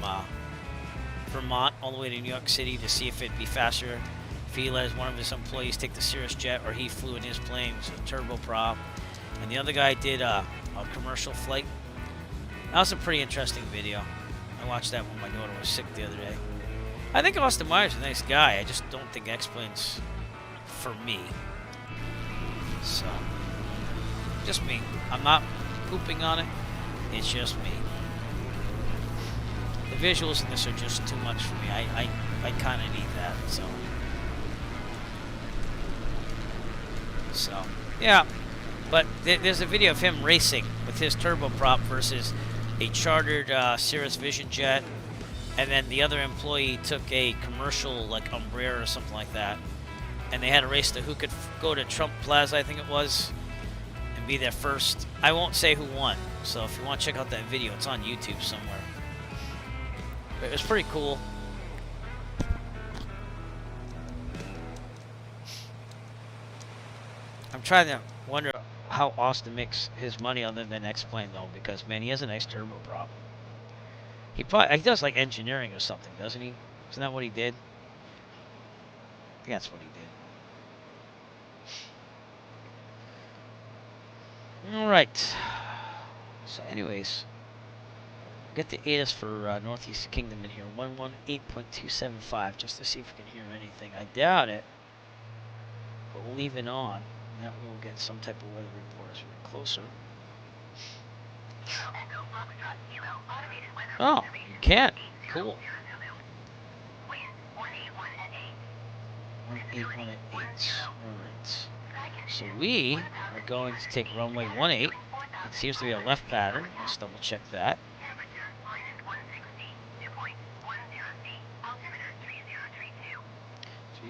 S1: Vermont all the way to New York City to see if it'd be faster? If he let one of his employees take the Cirrus jet, or he flew in his plane, it was a turboprop, and the other guy did a commercial flight. That was a pretty interesting video. I watched that when my daughter was sick the other day. I think Austin Meyer's a nice guy. I just don't think X-Plane's for me. So, just me. I'm not pooping on it. It's just me. The visuals in this are just too much for me. I kind of need that, so. So, yeah, but there's a video of him racing with his turboprop versus a chartered Cirrus Vision jet, and then the other employee took a commercial, like Umbrella or something like that, and they had a race to who could go to Trump Plaza, I think it was, and be there first. I won't say who won, so if you want to check out that video, it's on YouTube somewhere. But it was pretty cool. I'm trying to wonder how Austin makes his money other than X-Plane, though, because, man, he has a nice turboprop. he does like engineering or something, doesn't he? Isn't that what he did? I think that's what he did. All right. So, anyways, get the ATIS for Northeast Kingdom in here. 118.275, just to see if we can hear anything. I doubt it, but we'll leave it on. That way we'll get some type of weather report as we get closer. Oh, you can. Cool. 181 at 8. Alright. So we are going to take runway 18. It seems to be a left pattern. Let's double check that.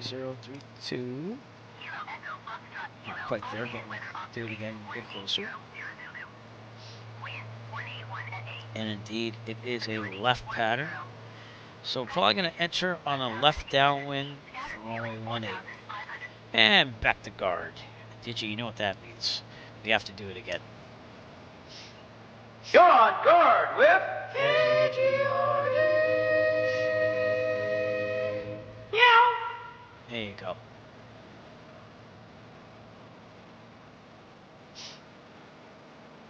S1: 3032. Not quite there, but we'll do it again a bit closer. And indeed, it is a left pattern. So probably going to enter on a left downwind for runway 18. And back to guard. Did you know what that means? We have to do it again.
S6: You're on guard with
S1: There you go.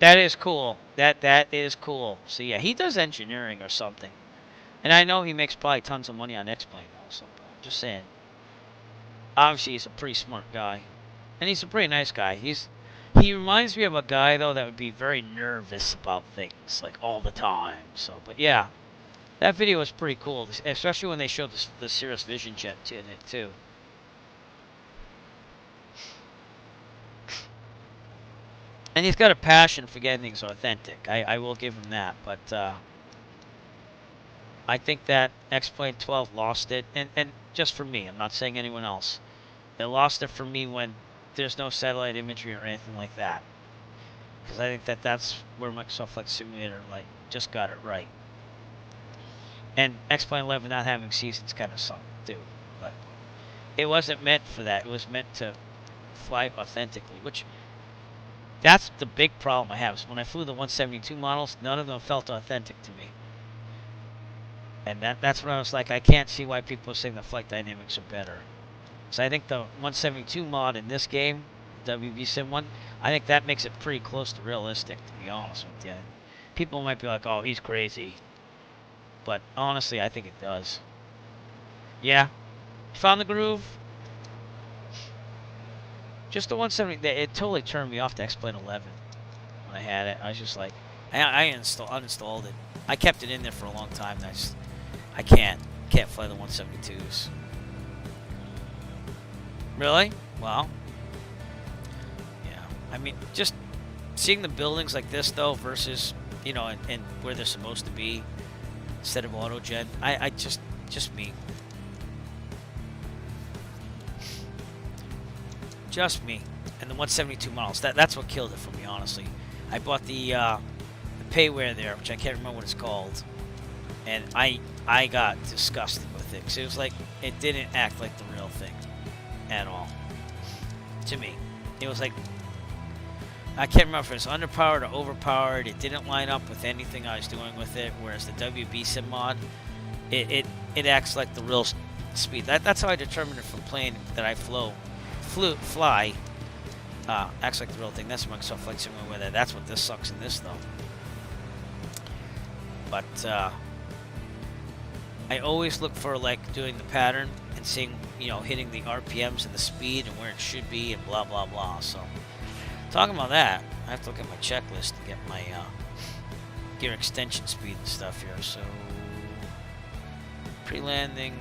S1: That is cool. That is cool. So yeah, he does engineering or something. And I know he makes probably tons of money on X-Plane also. But I'm just saying. Obviously, he's a pretty smart guy. And he's a pretty nice guy. He reminds me of a guy, though, that would be very nervous about things, like, all the time. So, but yeah. That video was pretty cool, especially when they showed the Cirrus Vision Jet in it, too. And he's got a passion for getting things authentic. I will give him that. But I think that X-Plane 12 lost it. And just for me, I'm not saying anyone else. It lost it for me when there's no satellite imagery or anything like that. Because I think that's where Microsoft Flight Simulator just got it right. And X-Plane 11 not having seasons kind of sucked too. But it wasn't meant for that. It was meant to fly authentically, which that's the big problem I have. Is when I flew the 172 models, none of them felt authentic to me. And that's when I was like, I can't see why people are saying the flight dynamics are better. So I think the 172 mod in this game, WB Sim 1, I think that makes it pretty close to realistic, to be honest with you. People might be like, oh, he's crazy. But honestly, I think it does. Yeah. Found the groove. Just the 170, it totally turned me off to X-Plane 11 when I had it. I was just like, I uninstalled it. I kept it in there for a long time. And I can't fly the 172s. Really? Well, yeah. I mean, just seeing the buildings like this though versus, you know, and where they're supposed to be instead of HondaJet. I just me. Just me. And the 172 models. That's what killed it for me, honestly. I bought the payware there, which I can't remember what it's called. And I got disgusted with it. Because it was like, it didn't act like the real thing. At all. To me. It was like, I can't remember if it was underpowered or overpowered. It didn't line up with anything I was doing with it. Whereas the WB Sim mod, it acts like the real speed. That's how I determined it from plane that I fly. Acts like the real thing. That's Microsoft Flight Simulator with it. That's what this sucks in this though. But I always look for like doing the pattern and seeing, you know, hitting the RPMs and the speed and where it should be and blah blah blah. So talking about that, I have to look at my checklist to get my gear extension speed and stuff here. So pre-landing,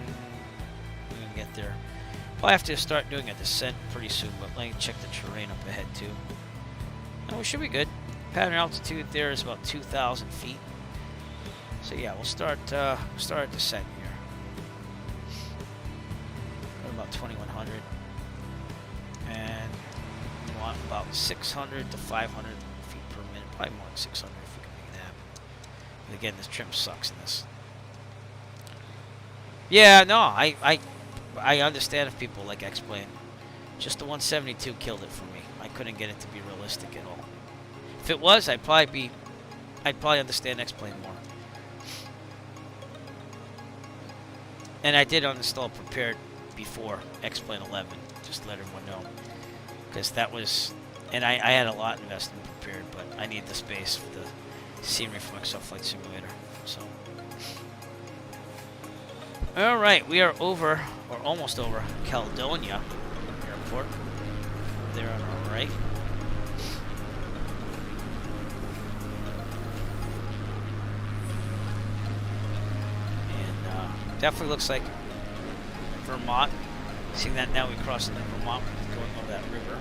S1: we're gonna get there. Well, I have to start doing a descent pretty soon, but let me check the terrain up ahead too. No, we should be good. Pattern altitude there is about 2,000 feet. So yeah, we'll start a descent here. About 2,100, and we want about 600 to 500 feet per minute. Probably more than 600 if we can make it happen. But again, this trim sucks in this. Yeah, no, I understand if people like X-Plane. Just the 172 killed it for me. I couldn't get it to be realistic at all. If it was, I'd probably understand X-Plane more. And I did uninstall prepared before X-Plane 11, just to let everyone know. Because that was, and I had a lot invested in prepared, but I need the space for the scenery for Microsoft Flight Simulator. So, all right, we are over, or almost over, Caledonia Airport. There on our right. And definitely looks like Vermont. Seeing that now we cross into Vermont, going over that river.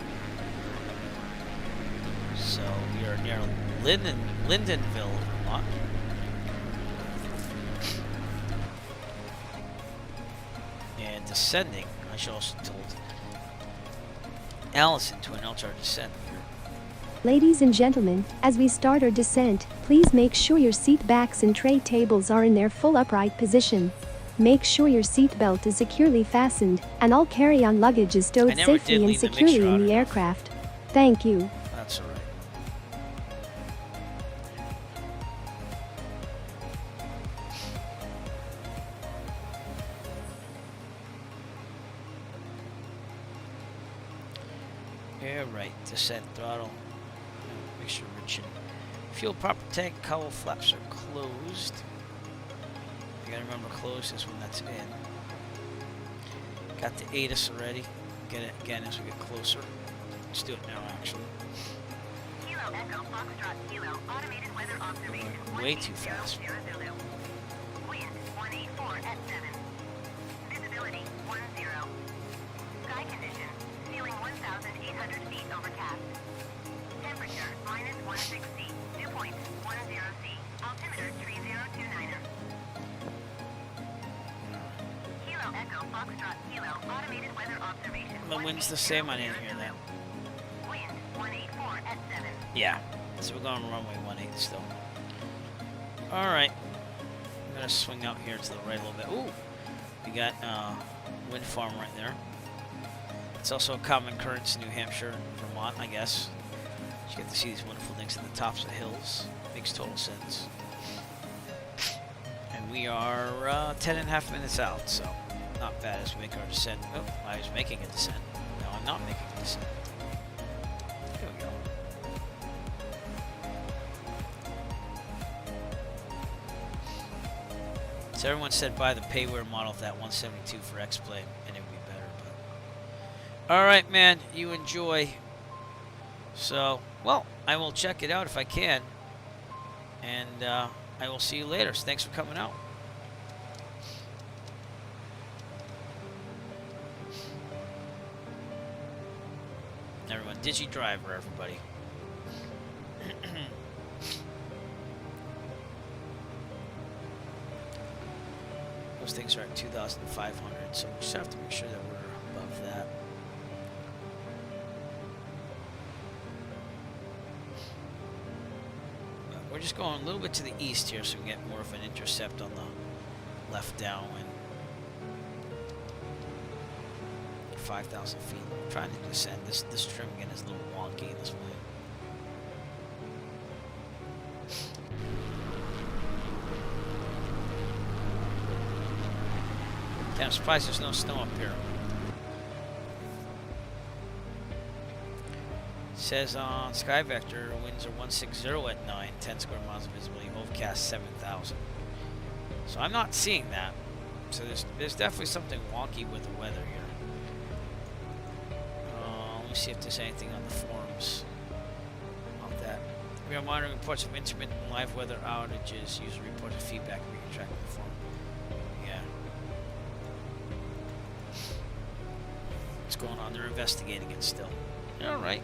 S1: So we are near Lyndonville, Vermont. And descending, I should also told Allison to announce our descent here.
S9: Ladies and gentlemen, as we start our descent, please make sure your seat backs and tray tables are in their full upright position. Make sure your seat belt is securely fastened, and all carry-on luggage is stowed safely and securely in the aircraft. Thank you.
S1: That's all right. Yeah, right. Descent throttle. Make sure rich and fuel proper tank. Cowl flaps are closed. You gotta remember close is when that's in. Got the ATIS already. Get it again as we get closer. Let's do it now, actually.
S3: Kilo Echo Foxtrot Kilo automated weather observation.
S1: Way too fast.
S3: Wind 184 at 7. Visibility 10. Sky condition ceiling 1,800 feet overcast. Temperature -16 C. Dew point 10 C. Altimeter 3029. Kilo Echo Foxtrot Kilo automated weather observation.
S1: The wind's the same. I didn't hear that.
S3: Wind 184 at 7.
S1: Yeah. So we're going runway 18 still. Alright. I'm gonna swing out here to the right a little bit. Ooh! We got wind farm right there. It's also a common occurrence in New Hampshire and Vermont, I guess. You get to see these wonderful things at the tops of the hills. Makes total sense. And we are 10.5 minutes out, so not bad as we make our descent. Oh, I was making a descent. No, I'm not making a descent. There we go. So everyone said buy the payware model of that 172 for X-Plane, and it would be better. But alright, man, you enjoy. So, well, I will check it out if I can. And I will see you later. So thanks for coming out. Everyone, DigiDriver, everybody. Those things are at 2,500, so we just have to make sure that we're above that. We're just going a little bit to the east here, so we get more of an intercept on the left downwind. 5,000 feet. I'm trying to descend. This trim again is a little wonky this way. Yeah, I'm surprised there's no snow up here. It says on SkyVector, winds are 160 at 9, 10 square miles of visibility, overcast 7,000. So I'm not seeing that. So there's definitely something wonky with the weather here. Let me see if there's anything on the forums about that. We are monitoring reports of intermittent live weather outages. User reported feedback. We can track the forum. Yeah. What's going on? They're investigating it still. All right.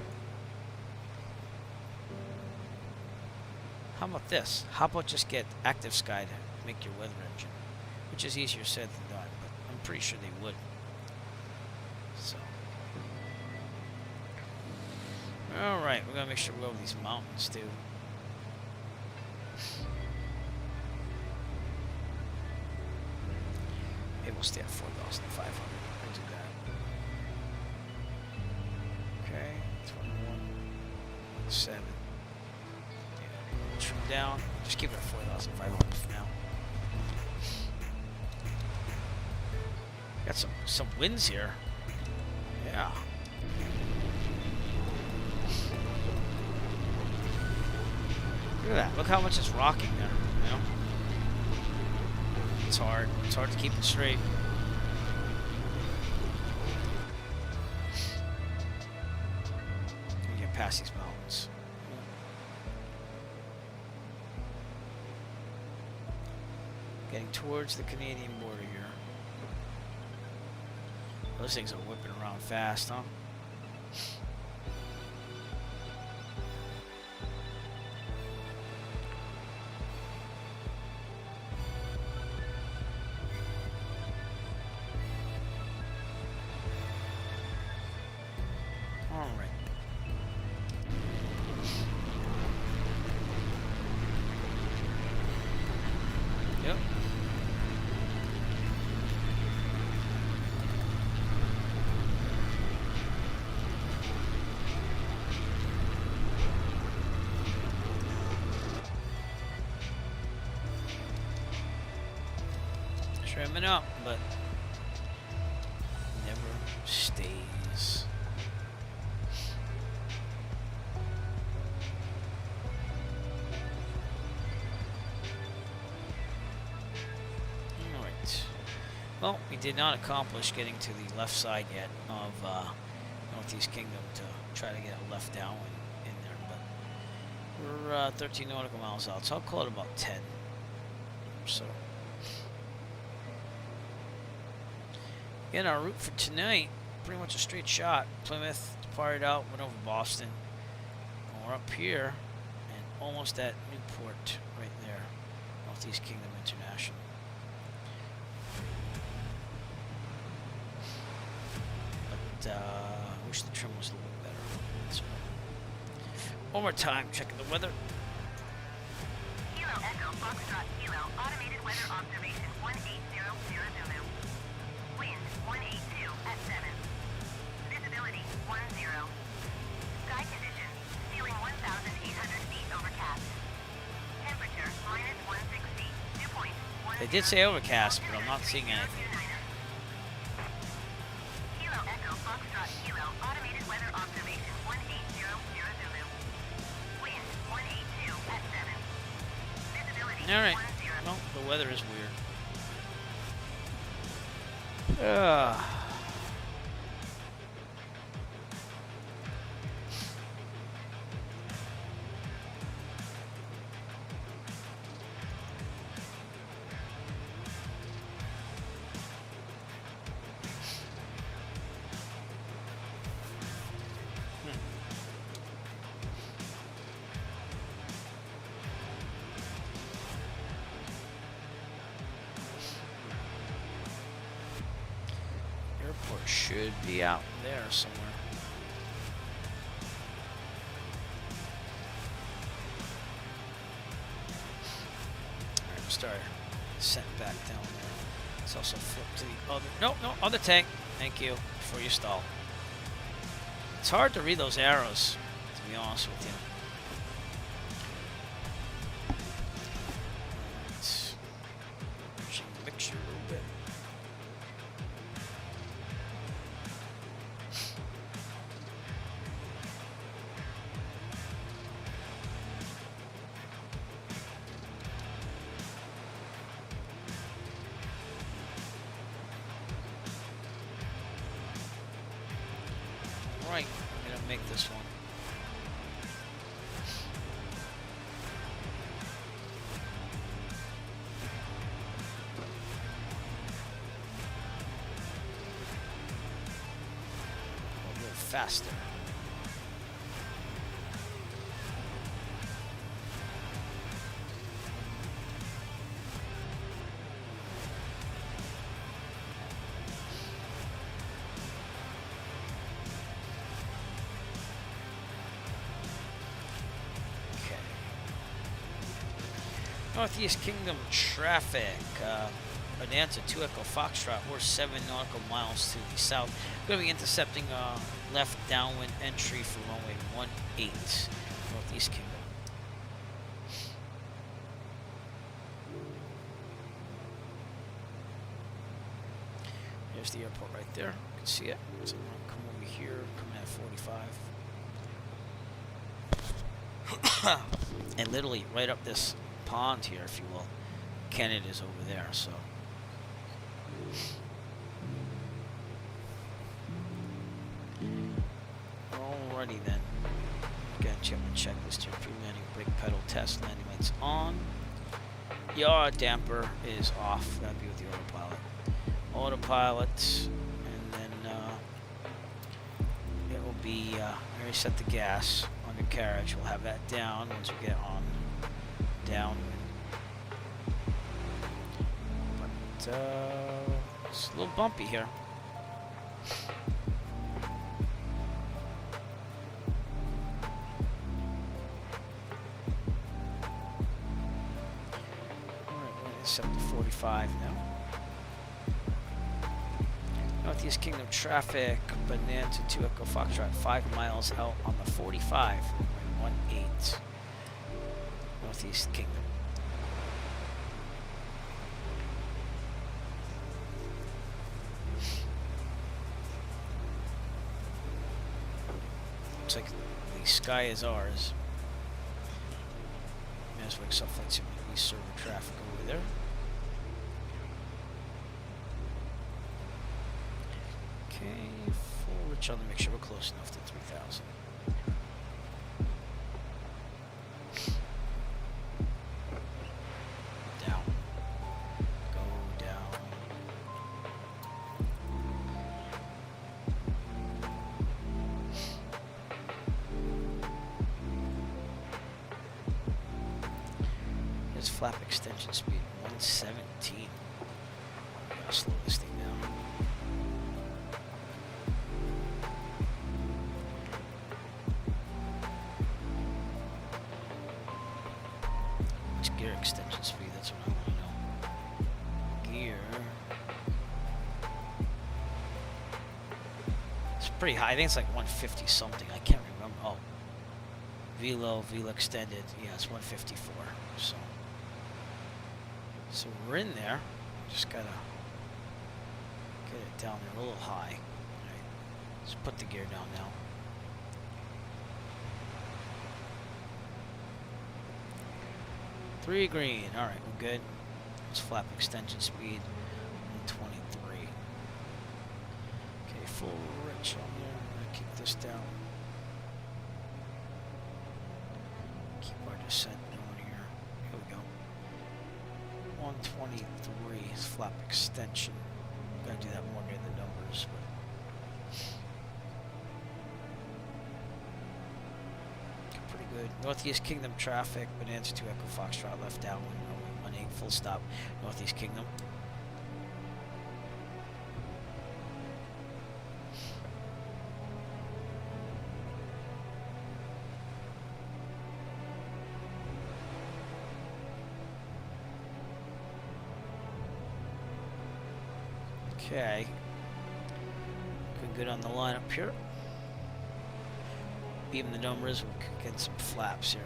S1: How about this? How about just get Active Sky to make your weather engine? Which is easier said than done, but I'm pretty sure they would. So. Alright, we're going to make sure we go over these mountains too. Maybe we'll stay at 4,500. We'll do that. Okay, 21, 7. Yeah, trim down. Just keep it at 4,500 for now. Got some winds here. Yeah. Look at that. Look how much it's rocking there. You know? It's hard. It's hard to keep it straight. Let me get past these mountains. Getting towards the Canadian border here. Those things are whipping around fast, huh? All right. Yep. Trimming up, but never stays. Alright. Well, we did not accomplish getting to the left side yet of Northeast Kingdom to try to get a left down in there, but we're 13 nautical miles out, so I'll call it about 10 or so. Again, our route for tonight, pretty much a straight shot. Plymouth, departed out, went over Boston. And we're up here, and almost at Newport, right there. Northeast Kingdom International. But, I wish the trim was a little bit better. So, one more time, checking the weather.
S3: Kilo Echo Foxtrot Kilo, automated weather observation 1800 Zulu. Wind 182 at 7. Visibility 10. Sky condition, ceiling 1,800 feet overcast. Temperature minus 160. Dew point 1.
S1: They did say overcast, but I'm not seeing anything.
S3: Kilo Echo Foxtrot Kilo, automated weather observation 1800 Zulu. Wind 182 at 7. Visibility
S1: Alright.
S3: 10.
S1: Well, the weather is weird. Airport should be out there somewhere. Alright, we'll start sent back down there. Let's also flip to the other. No, other tank. Thank you. Before you stall. It's hard to read those arrows, to be honest with you. Alright. Mixture a little bit. Right, I'm gonna make this one. A little faster. Northeast Kingdom traffic. Bonanza 2 Echo Foxtrot. We're 7 nautical miles to the south. We're going to be intercepting left downwind entry for runway 18. Northeast Kingdom. There's the airport right there. You can see it. So I'm going to come over here, come in at 45. And literally right up this pond here, if you will, Canada's over there, so. Alrighty then. Again, check my checklist here. Pre-landing brake pedal test. Landing lights on. Yaw damper is off. That'd be with the autopilot. Autopilot, and then it will be. I already set the gas on the carriage. We'll have that down once we get on down. But it's a little bumpy here. Set to 45 now. Northeast Kingdom traffic, Bonanza to Echo Foxtrot, 5 miles out on the 45, 18. Northeast Kingdom. Looks like the sky is ours. Maswick Subflight Simulator, we serve traffic over there. Okay, full rich on the mixture. We're close enough to 3,000. Down. Go down. There's flap extension speed 117. Gotta slow this thing down. Gear extension speed, that's what I want to know. Gear. It's pretty high. I think it's like 150 something. I can't remember. Oh. Velo extended. Yeah, it's 154. So we're in there. Just gotta get it down there a little high. Alright. Let's put the gear down now. Three green. Alright, we're good. Let's flap extension speed 123. Okay, full rich on there. I'm gonna keep this down. Keep our descent going here. Here we go. 123 is flap extension. Gotta do that more near the numbers, but pretty good. Northeast Kingdom traffic, Bonanza to Echo Foxtrot, left downwind, runway 18, full stop, Northeast Kingdom. Okay. Good on the line up here. Even the numbers, we'll get some flaps here.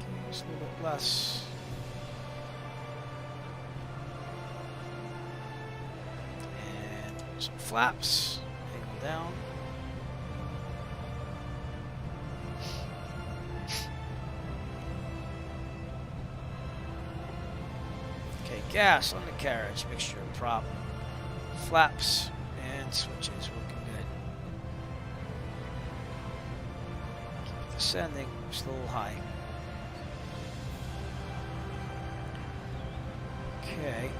S1: Okay, just a little bit less. And some flaps. Angle down. Gas on the carriage, mixture of prop, flaps, and switches working good. Keep descending, just a little high. Okay.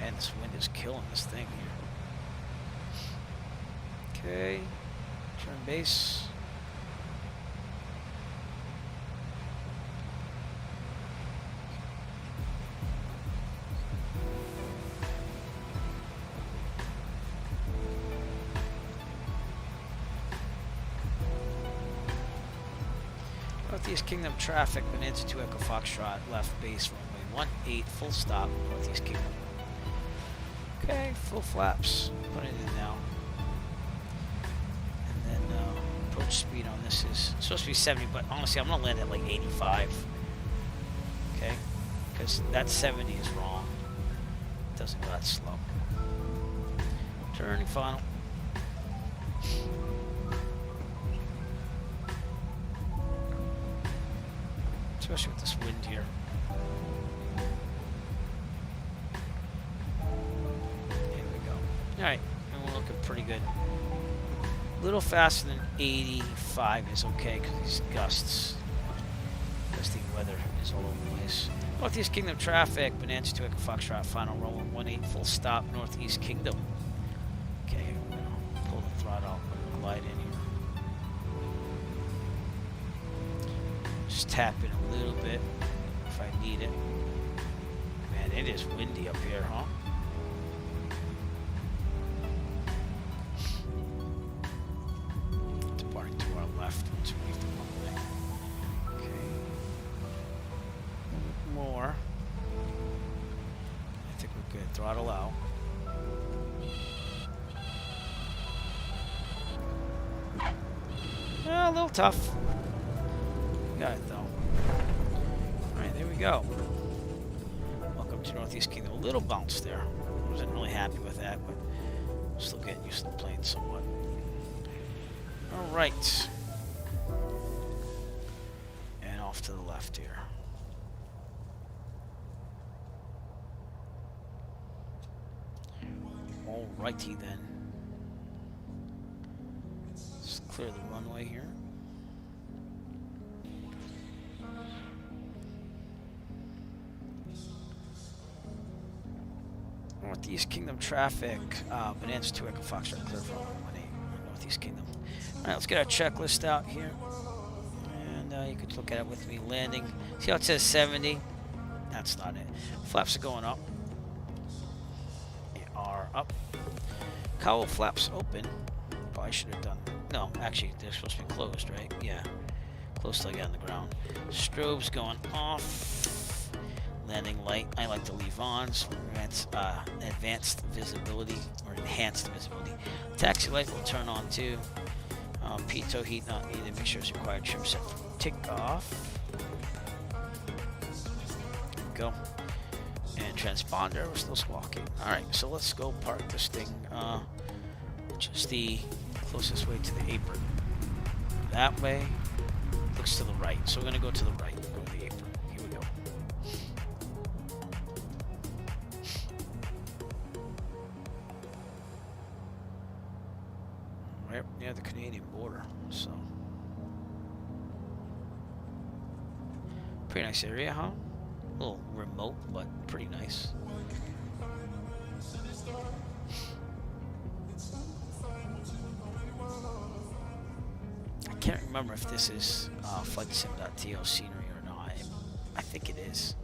S1: And this wind is killing this thing here. Okay. Turn base. Northeast Kingdom traffic, Bonanza to Echo Foxtrot, left base runway 18, full stop, Northeast Kingdom. Okay, full flaps. Put it in now. And then approach speed on this is supposed to be 70, but honestly, I'm gonna land at like 85. Okay, because that 70 is wrong. It doesn't go that slow. Turning final. Especially with this wind here. Here we go. Alright, and we're looking pretty good. A little faster than 85 is okay because these gusts. Gusting weather is all over the place. Northeast Kingdom traffic, Bonanza to Echo Foxtrot, final roll 18 full stop, Northeast Kingdom. Okay, I'm gonna pull the throttle out and glide in here. Just tap it a little bit if I need it. Man, it is windy up here, huh? Departing to our left once we leave the runway. Okay. More. I think we're good. Throttle out. A little tough. Got it though. Alright, there we go. Welcome to Northeast Kingdom. A little bounce there. Wasn't really happy with that, but still getting used to the plane somewhat. Alright. And off to the left here. Alrighty then. Let's clear the runway here. Northeast Kingdom traffic, Bonanza to Echo Foxtrot, clear for 18, Northeast Kingdom. Alright, let's get our checklist out here. And you can look at it with me. Landing. See how it says 70? That's not it. Flaps are going up. They are up. Cowl flaps open. Probably should have done. No, actually, they're supposed to be closed, right? Yeah. Close till I get on the ground. Strobes going off. Landing light, I like to leave on, so advanced visibility or enhanced visibility. Taxi light will turn on too. Pitot heat not needed. Make sure it's required. Trim set for takeoff. There we go. And transponder, we're still squawking. Alright, so let's go park this thing, which is the closest way to the apron. That way looks to the right. So we're going to go to the right. Go to the apron. Here we go. Right near the Canadian border, so pretty nice area, huh? A little remote, but pretty nice. I can't remember if this is flightsim.to scenery or not. I think it is.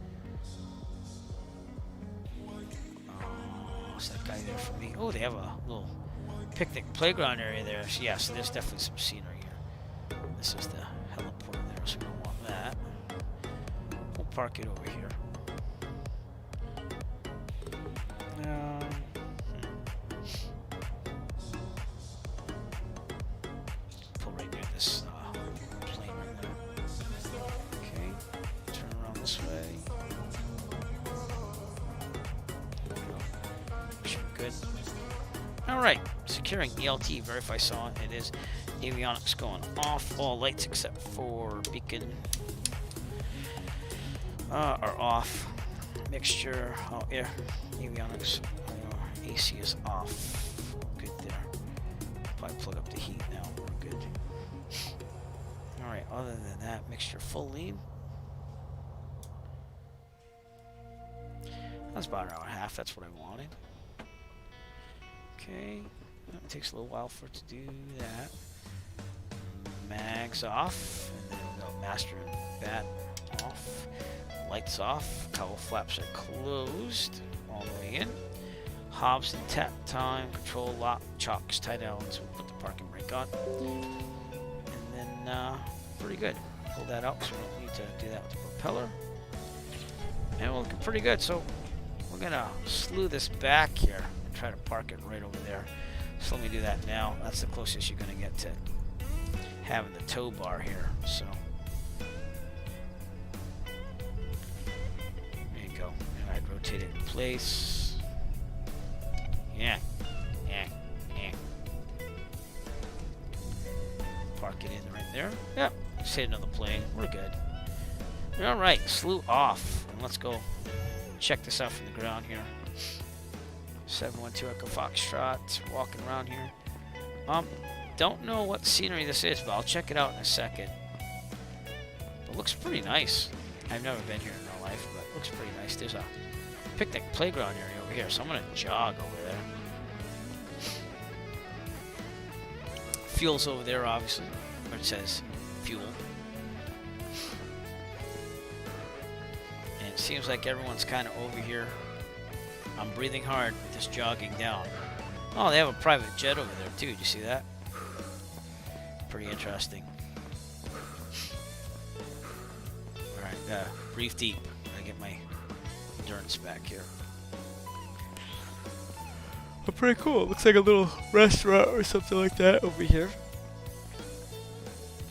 S1: What's that guy there for me? Oh, they have a little picnic playground area there. So yeah, so there's definitely some scenery here. This is the heliport there, so we don't want that. We'll park it over here. Pull right near this plane right there. Okay, turn around this way. Should be good. All right. Securing ELT, verify saw it is. Avionics going off. All lights except for beacon are off. Mixture, air, avionics, AC is off. Good there. Probably plug up the heat now. We're good. Alright, other than that, mixture full lean. That's about an hour and a half. That's what I wanted. Okay. It takes a little while for it to do that. Mags off, and then we'll go master and bat off. Lights off. Cowl flaps are closed all the way in. Hobs and tap time. Control lock chocks tied down. So we'll put the parking brake on. And then pretty good. Pull that out, so we don't need to do that with the propeller. And we're looking pretty good. So we're gonna slew this back here. and try to park it right over there. So let me do that now. That's the closest you're going to get to having the tow bar here. So there you go. And I'd rotate it in place. Yeah. Park it in right there. Yep. Just hit another plane. We're good. All right. Slew off. And let's go check this out from the ground here. 712 Echo Foxtrot. Walking around here. Don't know what scenery this is, but I'll check it out in a second. It looks pretty nice. I've never been here in my life, but it looks pretty nice. There's a picnic playground area over here, so I'm gonna jog over there. Fuel's over there, obviously, where it says fuel. And it seems like everyone's kind of over here. I'm breathing hard with this jogging down. Oh, they have a private jet over there, too. Did you see that? Pretty interesting. Alright, breathe deep. I get my endurance back here. But pretty cool. It looks like a little restaurant or something like that over here.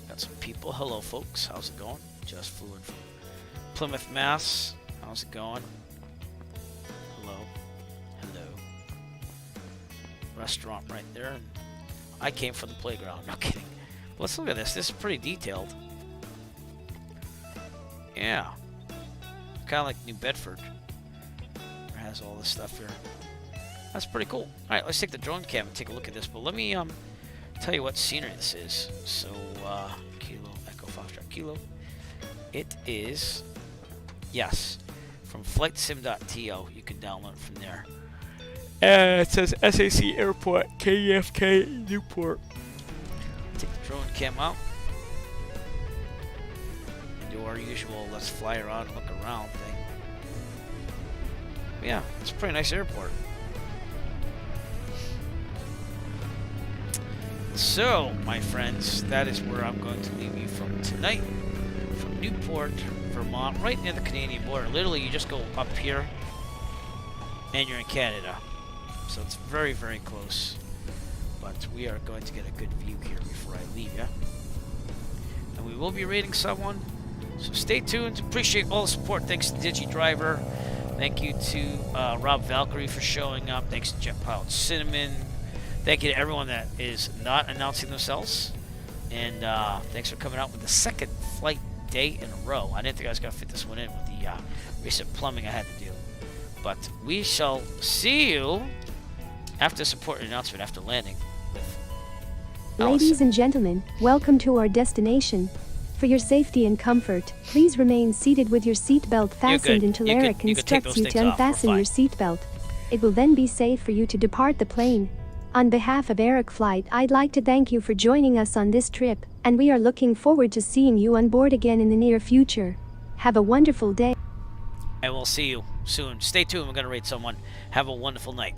S1: Got some people. Hello, folks. How's it going? Just flew in from Plymouth, Mass. How's it going? Hello. Restaurant right there. And I came from the playground. No kidding. Let's look at this. This is pretty detailed. Yeah. Kind of like New Bedford. It has all this stuff here. That's pretty cool. Alright, let's take the drone cam and take a look at this. But let me tell you what scenery this is. So, Kilo, Echo Foxtrot Kilo. It is, yes, from flightsim.to. You can download it from there. It says SAC Airport, KEFK, Newport. Take the drone cam out. And do our usual let's fly around and look around thing. Yeah, it's a pretty nice airport. So, my friends, that is where I'm going to leave you from tonight. From Newport, Vermont, right near the Canadian border. Literally, you just go up here, and you're in Canada. So it's very, very close. But we are going to get a good view here before I leave you. And we will be rating someone. So stay tuned. Appreciate all the support. Thanks to DigiDriver. Thank you to Rob Valkyrie for showing up. Thanks to Jet Pilot Cinnamon. Thank you to everyone that is not announcing themselves. And thanks for coming out with the second flight day in a row. I didn't think I was going to fit this one in with the recent plumbing I had to do. But we shall see you after the support announcement, after landing with Allison.
S9: Ladies and gentlemen, welcome to our destination. For your safety and comfort, please remain seated with your seatbelt fastened until Eric instructs you to unfasten your seatbelt. It will then be safe for you to depart the plane. On behalf of Eric Flight, I'd like to thank you for joining us on this trip, and we are looking forward to seeing you on board again in the near future. Have a wonderful day.
S1: And we'll see you soon. Stay tuned. We're going to rate someone. Have a wonderful night.